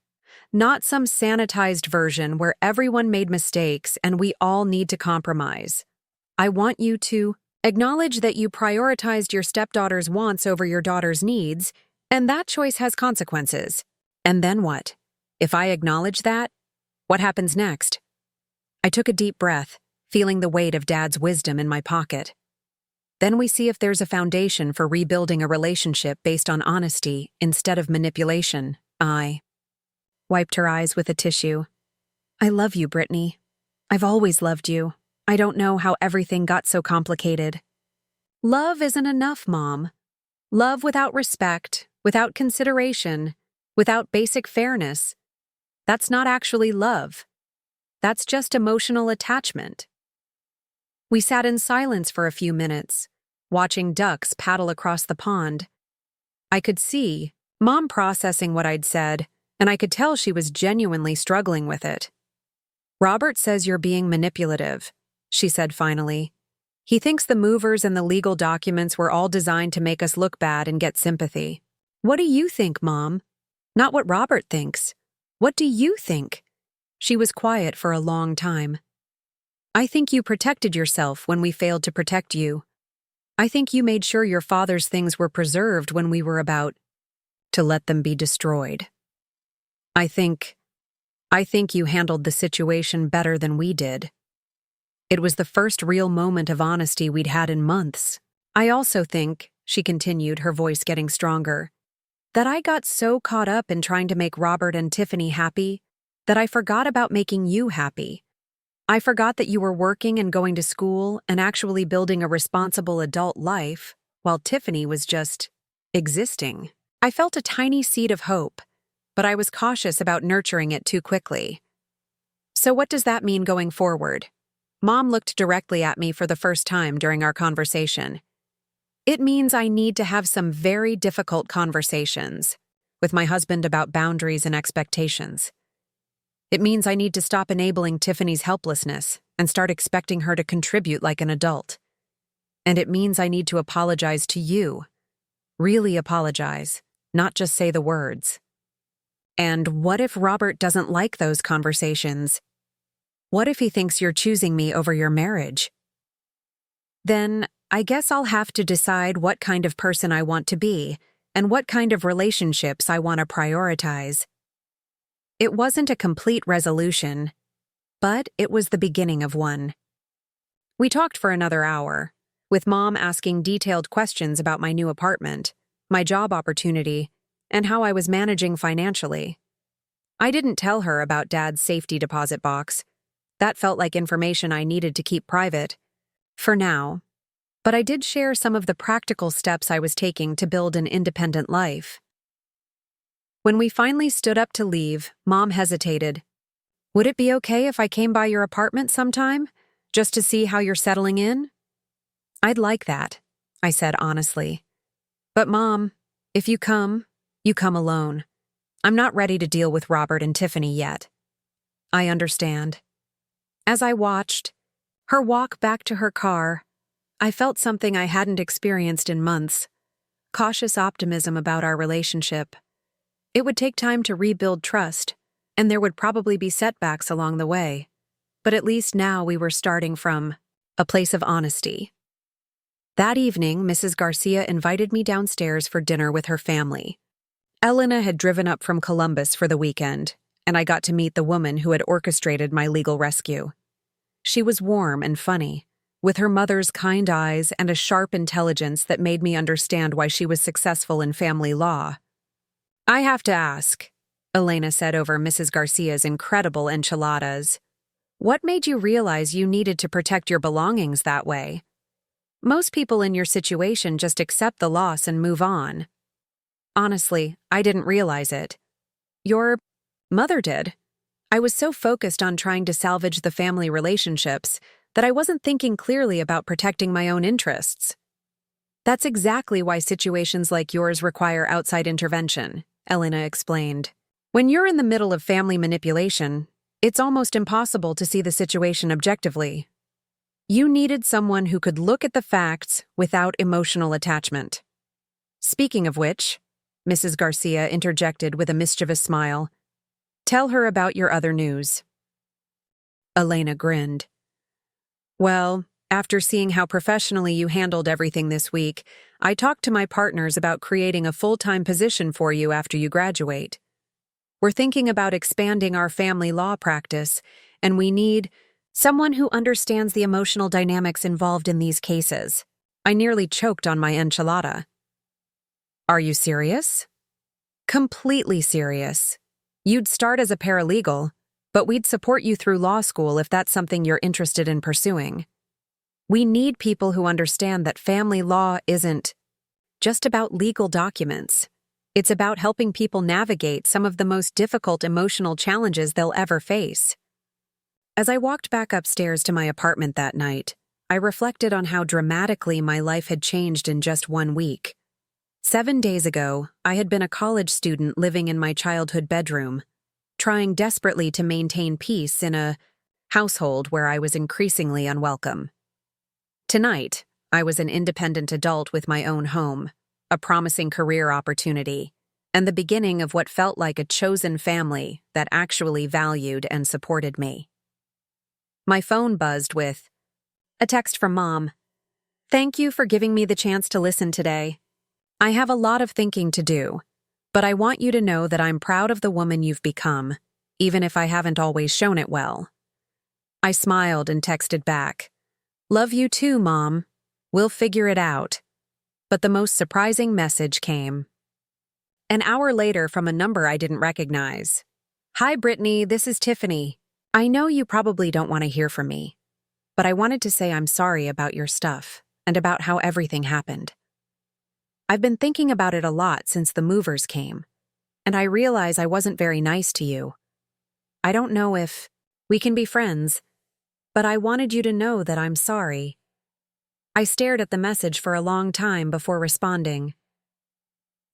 Speaker 1: not some sanitized version where everyone made mistakes and we all need to compromise. I want you to acknowledge that you prioritized your stepdaughter's wants over your daughter's needs, and that choice has consequences. And then what? If I acknowledge that, what happens next?" I took a deep breath, feeling the weight of Dad's wisdom in my pocket. "Then we see if there's a foundation for rebuilding a relationship based on honesty instead of manipulation." I wiped her eyes with a tissue. "I love you, Brittany. I've always loved you. I don't know how everything got so complicated." "Love isn't enough, Mom. Love without respect, without consideration, without basic fairness, That's not actually love. That's just emotional attachment. We sat in silence for a few minutes, watching ducks paddle across the pond. I could see Mom processing what I'd said, and I could tell she was genuinely struggling with it. "Robert says you're being manipulative," she said finally. "He thinks the movers and the legal documents were all designed to make us look bad and get sympathy." "What do you think, Mom? Not what Robert thinks. What do you think?" She was quiet for a long time. "I think you protected yourself when we failed to protect you. I think you made sure your father's things were preserved when we were about to let them be destroyed. I think you handled the situation better than we did. It was the first real moment of honesty we'd had in months. I also think," she continued, her voice getting stronger, "that I got so caught up in trying to make Robert and Tiffany happy that I forgot about making you happy. I forgot that you were working and going to school and actually building a responsible adult life, while Tiffany was just existing. I felt a tiny seed of hope, but I was cautious about nurturing it too quickly. So what does that mean going forward?" Mom looked directly at me for the first time during our conversation. "It means I need to have some very difficult conversations with my husband about boundaries and expectations. It means I need to stop enabling Tiffany's helplessness and start expecting her to contribute like an adult. And it means I need to apologize to you. Really apologize, not just say the words. And what if Robert doesn't like those conversations? What if he thinks you're choosing me over your marriage? Then I guess I'll have to decide what kind of person I want to be and what kind of relationships I want to prioritize." It wasn't a complete resolution, but it was the beginning of one. We talked for another hour, with Mom asking detailed questions about my new apartment, my job opportunity, and how I was managing financially. I didn't tell her about Dad's safety deposit box. That felt like information I needed to keep private, for now, but I did share some of the practical steps I was taking to build an independent life. When we finally stood up to leave, Mom hesitated. "Would it be okay if I came by your apartment sometime, just to see how you're settling in?" "I'd like that," I said honestly. "But Mom, if you come alone. I'm not ready to deal with Robert and Tiffany yet." "I understand." As I watched her walk back to her car, I felt something I hadn't experienced in months: cautious optimism about our relationship. It would take time to rebuild trust, and there would probably be setbacks along the way. But at least now we were starting from a place of honesty. That evening, Mrs. Garcia invited me downstairs for dinner with her family. Elena had driven up from Columbus for the weekend, and I got to meet the woman who had orchestrated my legal rescue. She was warm and funny, with her mother's kind eyes and a sharp intelligence that made me understand why she was successful in family law. "I have to ask," Elena said over Mrs. Garcia's incredible enchiladas, "what made you realize you needed to protect your belongings that way? Most people in your situation just accept the loss and move on." "Honestly, I didn't realize it. Your mother did. I was so focused on trying to salvage the family relationships that I wasn't thinking clearly about protecting my own interests." "That's exactly why situations like yours require outside intervention," Elena explained. "When you're in the middle of family manipulation, it's almost impossible to see the situation objectively. You needed someone who could look at the facts without emotional attachment." "Speaking of which," Mrs. Garcia interjected with a mischievous smile, "tell her about your other news." Elena grinned. "Well, after seeing how professionally you handled everything this week, I talked to my partners about creating a full-time position for you after you graduate. We're thinking about expanding our family law practice, and we need someone who understands the emotional dynamics involved in these cases." I nearly choked on my enchilada. "Are you serious?" "Completely serious. You'd start as a paralegal, but we'd support you through law school if that's something you're interested in pursuing. We need people who understand that family law isn't just about legal documents. It's about helping people navigate some of the most difficult emotional challenges they'll ever face. As I walked back upstairs to my apartment that night, I reflected on how dramatically my life had changed in just 1 week. 7 days ago, I had been a college student living in my childhood bedroom, trying desperately to maintain peace in a household where I was increasingly unwelcome. Tonight, I was an independent adult with my own home, a promising career opportunity, and the beginning of what felt like a chosen family that actually valued and supported me. My phone buzzed with a text from Mom. "Thank you for giving me the chance to listen today. I have a lot of thinking to do, but I want you to know that I'm proud of the woman you've become, even if I haven't always shown it well." I smiled and texted back, "Love you too, Mom. We'll figure it out." But the most surprising message came. An hour later from a number I didn't recognize. "Hi, Brittany, this is Tiffany. I know you probably don't want to hear from me, but I wanted to say I'm sorry about your stuff and about how everything happened. I've been thinking about it a lot since the movers came, and I realize I wasn't very nice to you. I don't know if we can be friends, but I wanted you to know that I'm sorry." I stared at the message for a long time before responding.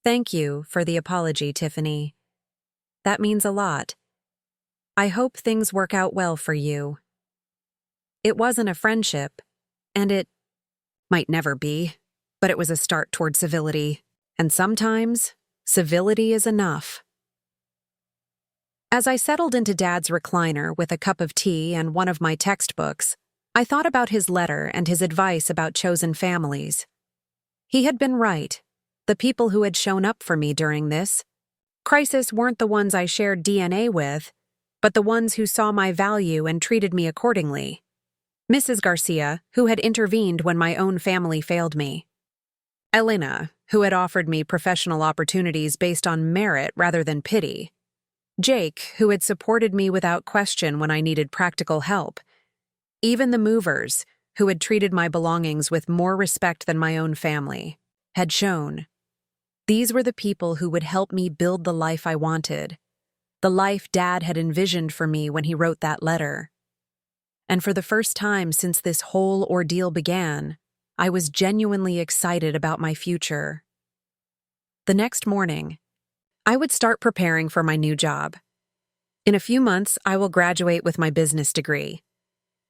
Speaker 1: "Thank you for the apology, Tiffany. That means a lot. I hope things work out well for you. It wasn't a friendship, and it might never be, but it was a start toward civility, and sometimes civility is enough." As I settled into Dad's recliner with a cup of tea and one of my textbooks, I thought about his letter and his advice about chosen families. He had been right. The people who had shown up for me during this crisis weren't the ones I shared DNA with, but the ones who saw my value and treated me accordingly. Mrs. Garcia, who had intervened when my own family failed me. Elena, who had offered me professional opportunities based on merit rather than pity. Jake, who had supported me without question when I needed practical help. Even the movers, who had treated my belongings with more respect than my own family, had shown. These were the people who would help me build the life I wanted, the life Dad had envisioned for me when he wrote that letter. And for the first time since this whole ordeal began, I was genuinely excited about my future. The next morning, I would start preparing for my new job. In a few months, I will graduate with my business degree.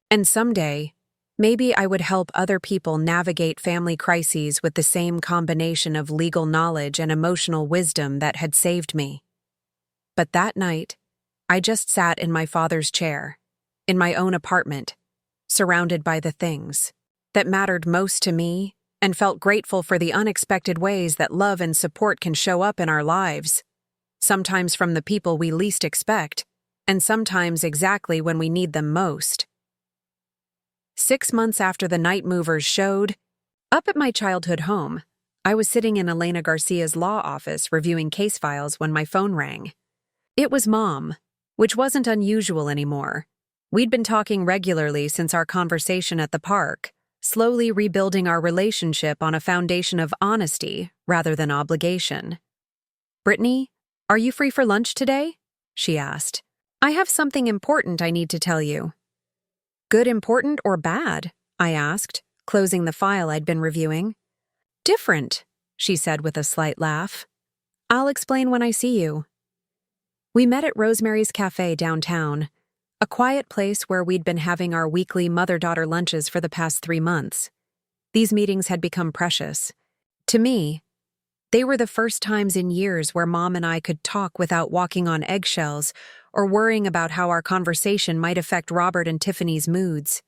Speaker 1: And someday, maybe I would help other people navigate family crises with the same combination of legal knowledge and emotional wisdom that had saved me. But that night, I just sat in my father's chair, in my own apartment, surrounded by the things that mattered most to me, and felt grateful for the unexpected ways that love and support can show up in our lives, sometimes from the people we least expect, and sometimes exactly when we need them most. 6 months after the night movers showed up at my childhood home, I was sitting in Elena Garcia's law office reviewing case files when my phone rang. It was Mom, which wasn't unusual anymore. We'd been talking regularly since our conversation at the park, slowly rebuilding our relationship on a foundation of honesty rather than obligation. "Brittany, are you free for lunch today?" she asked. "I have something important I need to tell you." "Good, important, or bad?" I asked, closing the file I'd been reviewing. "Different," she said with a slight laugh. "I'll explain when I see you." We met at Rosemary's Cafe downtown, a quiet place where we'd been having our weekly mother-daughter lunches for the past 3 months. These meetings had become precious. To me, they were the first times in years where Mom and I could talk without walking on eggshells or worrying about how our conversation might affect Robert and Tiffany's moods.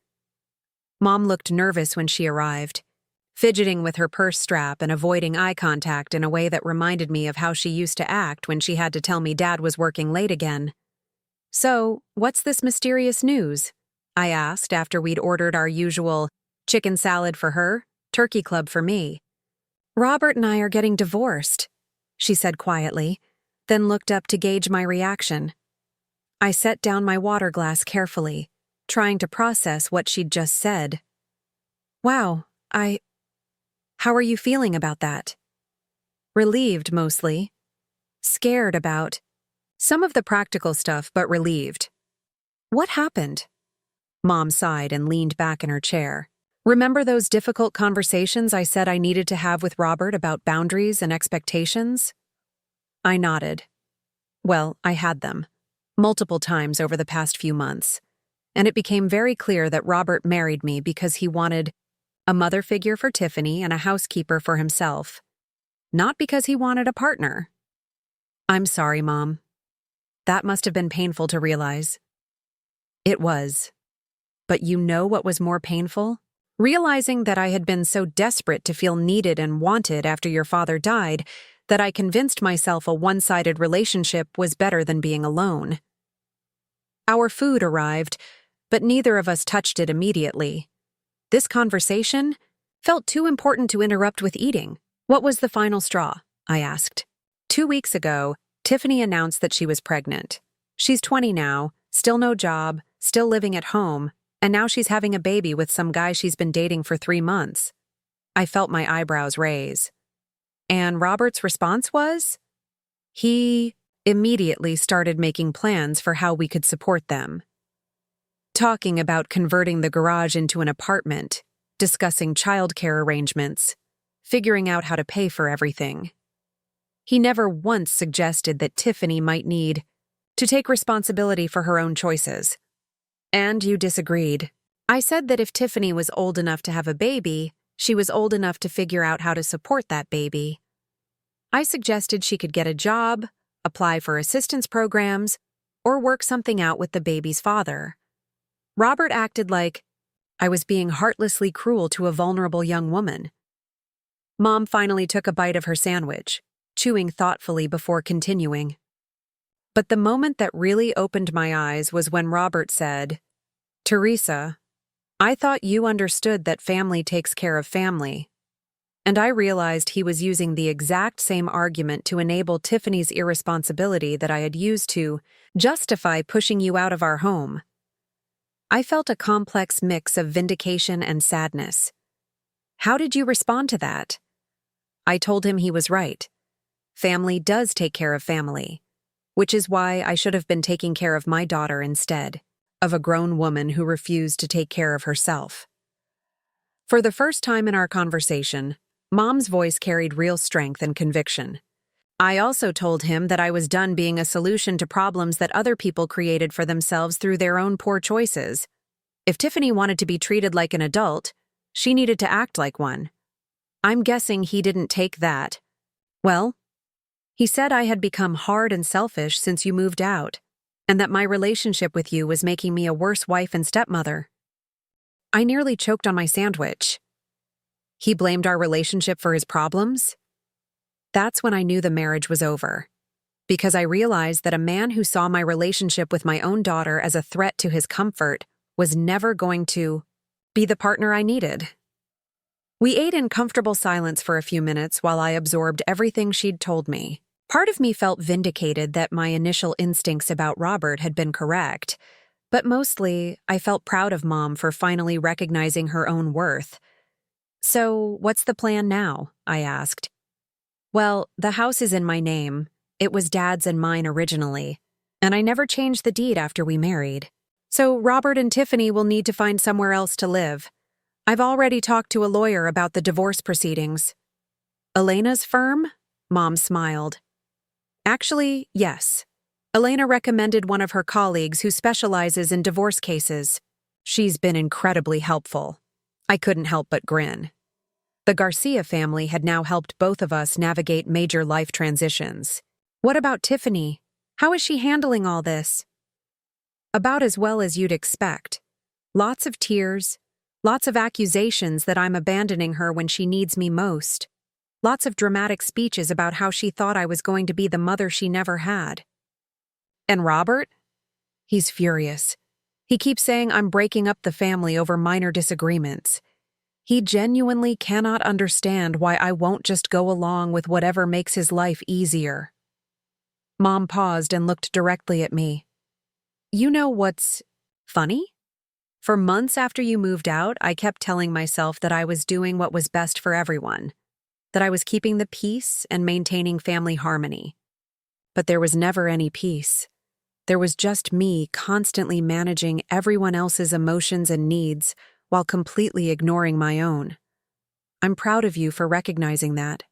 Speaker 1: Mom looked nervous when she arrived, fidgeting with her purse strap and avoiding eye contact in a way that reminded me of how she used to act when she had to tell me Dad was working late again. "So, what's this mysterious news?" I asked after we'd ordered our usual chicken salad for her, turkey club for me. "Robert and I are getting divorced," she said quietly, then looked up to gauge my reaction. I set down my water glass carefully, trying to process what she'd just said. "Wow, how are you feeling about that?" "Relieved, mostly. scared about some of the practical stuff, but relieved. What happened? Mom sighed and leaned back in her chair. Remember those difficult conversations I said I needed to have with Robert about boundaries and expectations? I nodded. Well, I had them, multiple times over the past few months, and it became very clear that Robert married me because he wanted a mother figure for Tiffany and a housekeeper for himself, not because he wanted a partner. I'm sorry, Mom. That must have been painful to realize. It was. But you know what was more painful? Realizing that I had been so desperate to feel needed and wanted after your father died that I convinced myself a one-sided relationship was better than being alone. Our food arrived, but neither of us touched it immediately. This conversation felt too important to interrupt with eating. What was the final straw? I asked. 2 weeks ago, Tiffany announced that she was pregnant. She's 20 now, still no job, still living at home, and now she's having a baby with some guy she's been dating for 3 months. I felt my eyebrows raise. And Robert's response was? He immediately started making plans for how we could support them. Talking about converting the garage into an apartment, discussing childcare arrangements, figuring out how to pay for everything. He never once suggested that Tiffany might need to take responsibility for her own choices. And you disagreed. I said that if Tiffany was old enough to have a baby, she was old enough to figure out how to support that baby. I suggested she could get a job, apply for assistance programs, or work something out with the baby's father. Robert acted like I was being heartlessly cruel to a vulnerable young woman. Mom finally took a bite of her sandwich, chewing thoughtfully before continuing. But the moment that really opened my eyes was when Robert said, "Teresa, I thought you understood that family takes care of family." And I realized he was using the exact same argument to enable Tiffany's irresponsibility that I had used to justify pushing you out of our home. I felt a complex mix of vindication and sadness. How did you respond to that? I told him he was right. Family does take care of family, which is why I should have been taking care of my daughter instead of a grown woman who refused to take care of herself. For the first time in our conversation, Mom's voice carried real strength and conviction. I also told him that I was done being a solution to problems that other people created for themselves through their own poor choices. If Tiffany wanted to be treated like an adult, she needed to act like one. I'm guessing he didn't take that. Well, he said I had become hard and selfish since you moved out, and that my relationship with you was making me a worse wife and stepmother. I nearly choked on my sandwich. He blamed our relationship for his problems? That's when I knew the marriage was over, because I realized that a man who saw my relationship with my own daughter as a threat to his comfort was never going to be the partner I needed. We ate in comfortable silence for a few minutes while I absorbed everything she'd told me. Part of me felt vindicated that my initial instincts about Robert had been correct, but mostly I felt proud of Mom for finally recognizing her own worth. So, what's the plan now? I asked. Well, the house is in my name. It was Dad's and mine originally, and I never changed the deed after we married. So Robert and Tiffany will need to find somewhere else to live. I've already talked to a lawyer about the divorce proceedings. Elena's firm? Mom smiled. Actually, yes. Elena recommended one of her colleagues who specializes in divorce cases. She's been incredibly helpful. I couldn't help but grin. The Garcia family had now helped both of us navigate major life transitions. What about Tiffany? How is she handling all this? About as well as you'd expect. Lots of tears, lots of accusations that I'm abandoning her when she needs me most. Lots of dramatic speeches about how she thought I was going to be the mother she never had. And Robert? He's furious. He keeps saying I'm breaking up the family over minor disagreements. He genuinely cannot understand why I won't just go along with whatever makes his life easier. Mom paused and looked directly at me. You know what's funny? For months after you moved out, I kept telling myself that I was doing what was best for everyone, that I was keeping the peace and maintaining family harmony. but there was never any peace. There was just me constantly managing everyone else's emotions and needs while completely ignoring my own. I'm proud of you for recognizing that.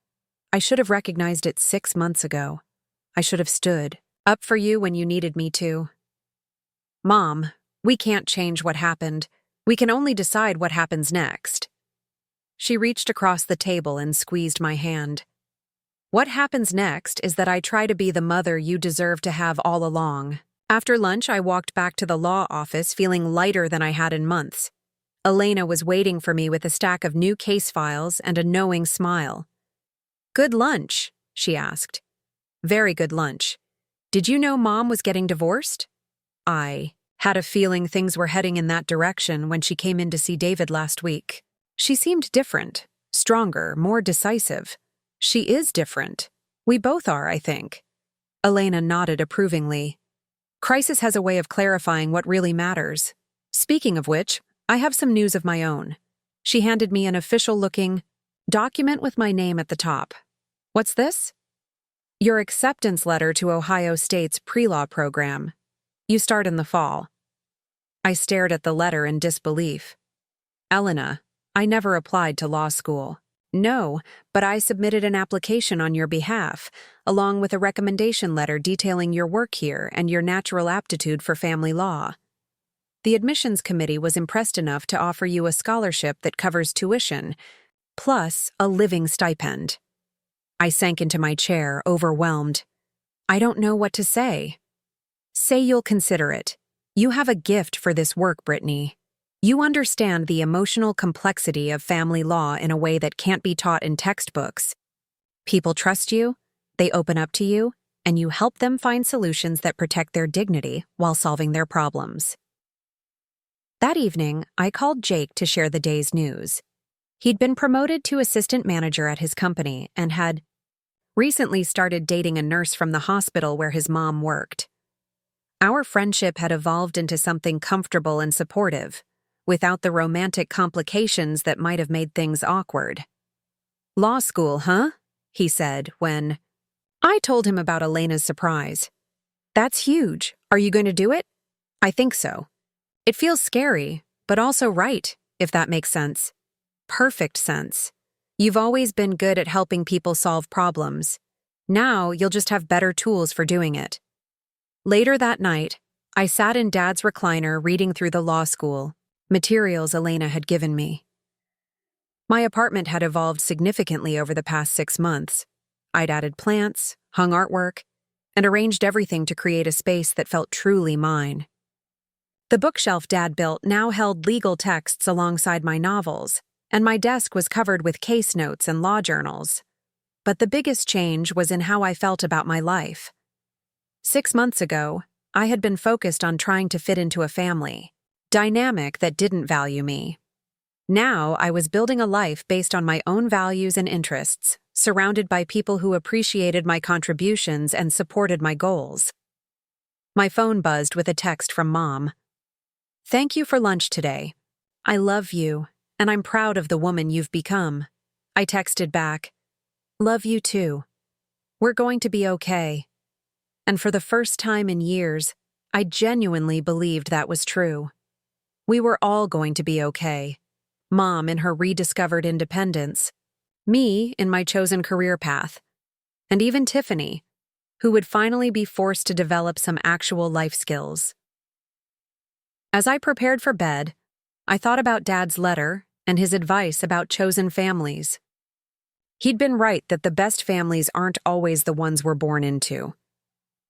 Speaker 1: I should have recognized it 6 months ago. I should have stood up for you when you needed me to. Mom, we can't change what happened. We can only decide what happens next. She reached across the table and squeezed my hand. What happens next is that I try to be the mother you deserve to have all along. After lunch, I walked back to the law office feeling lighter than I had in months. Elena was waiting for me with a stack of new case files and a knowing smile. Good lunch, she asked. Very good lunch. Did you know Mom was getting divorced? I had a feeling things were heading in that direction when she came in to see David last week. She seemed different, stronger, more decisive. She is different. We both are, I think. Elena nodded approvingly. Crisis has a way of clarifying what really matters. Speaking of which, I have some news of my own. She handed me an official-looking document with my name at the top. What's this? Your acceptance letter to Ohio State's pre-law program. You start in the fall. I stared at the letter in disbelief. Elena, I never applied to law school. No, but I submitted an application on your behalf, along with a recommendation letter detailing your work here and your natural aptitude for family law. The admissions committee was impressed enough to offer you a scholarship that covers tuition, plus a living stipend. I sank into my chair, overwhelmed. I don't know what to say. Say you'll consider it. You have a gift for this work, Brittany. You understand the emotional complexity of family law in a way that can't be taught in textbooks. People trust you, they open up to you, and you help them find solutions that protect their dignity while solving their problems. That evening, I called Jake to share the day's news. He'd been promoted to assistant manager at his company and had recently started dating a nurse from the hospital where his mom worked. Our friendship had evolved into something comfortable and supportive, without the romantic complications that might have made things awkward. Law school, huh? He said when I told him about Elena's surprise. That's huge. Are you going to do it? I think so. It feels scary, but also right, if that makes sense. Perfect sense. You've always been good at helping people solve problems. Now you'll just have better tools for doing it. Later that night, I sat in Dad's recliner reading through the law school materials Elena had given me. My apartment had evolved significantly over the past 6 months. I'd added plants, hung artwork, and arranged everything to create a space that felt truly mine. The bookshelf Dad built now held legal texts alongside my novels, and my desk was covered with case notes and law journals. But the biggest change was in how I felt about my life. 6 months ago, I had been focused on trying to fit into a family dynamic that didn't value me. Now I was building a life based on my own values and interests, surrounded by people who appreciated my contributions and supported my goals. My phone buzzed with a text from Mom. Thank you for lunch today. I love you, and I'm proud of the woman you've become. I texted back, love you too. We're going to be okay. And for the first time in years, I genuinely believed that was true. We were all going to be okay. Mom in her rediscovered independence, me in my chosen career path, and even Tiffany, who would finally be forced to develop some actual life skills. As I prepared for bed, I thought about Dad's letter and his advice about chosen families. He'd been right that the best families aren't always the ones we're born into.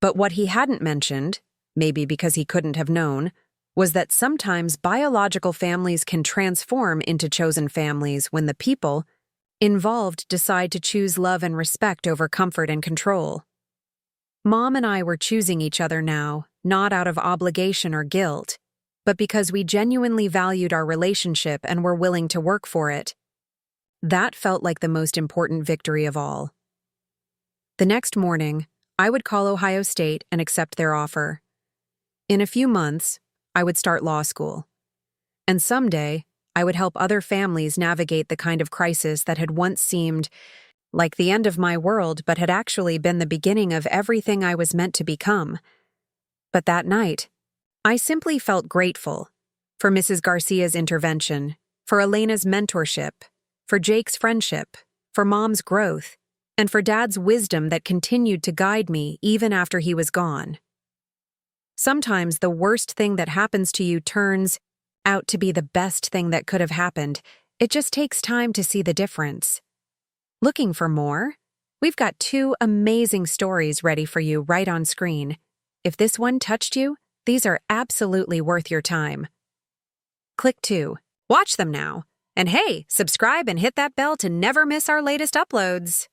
Speaker 1: But what he hadn't mentioned, maybe because he couldn't have known, was that sometimes biological families can transform into chosen families when the people involved decide to choose love and respect over comfort and control. Mom and I were choosing each other now, not out of obligation or guilt, but because we genuinely valued our relationship and were willing to work for it. That felt like the most important victory of all. The next morning, I would call Ohio State and accept their offer. In a few months, I would start law school. And someday, I would help other families navigate the kind of crisis that had once seemed like the end of my world, but had actually been the beginning of everything I was meant to become. But that night, I simply felt grateful for Mrs. Garcia's intervention, for Elena's mentorship, for Jake's friendship, for Mom's growth, and for Dad's wisdom that continued to guide me even after he was gone. Sometimes the worst thing that happens to you turns out to be the best thing that could have happened. It just takes time to see the difference. Looking for more? We've got 2 amazing stories ready for you right on screen. If this one touched you, these are absolutely worth your time. Click to watch them now. And hey, subscribe and hit that bell to never miss our latest uploads.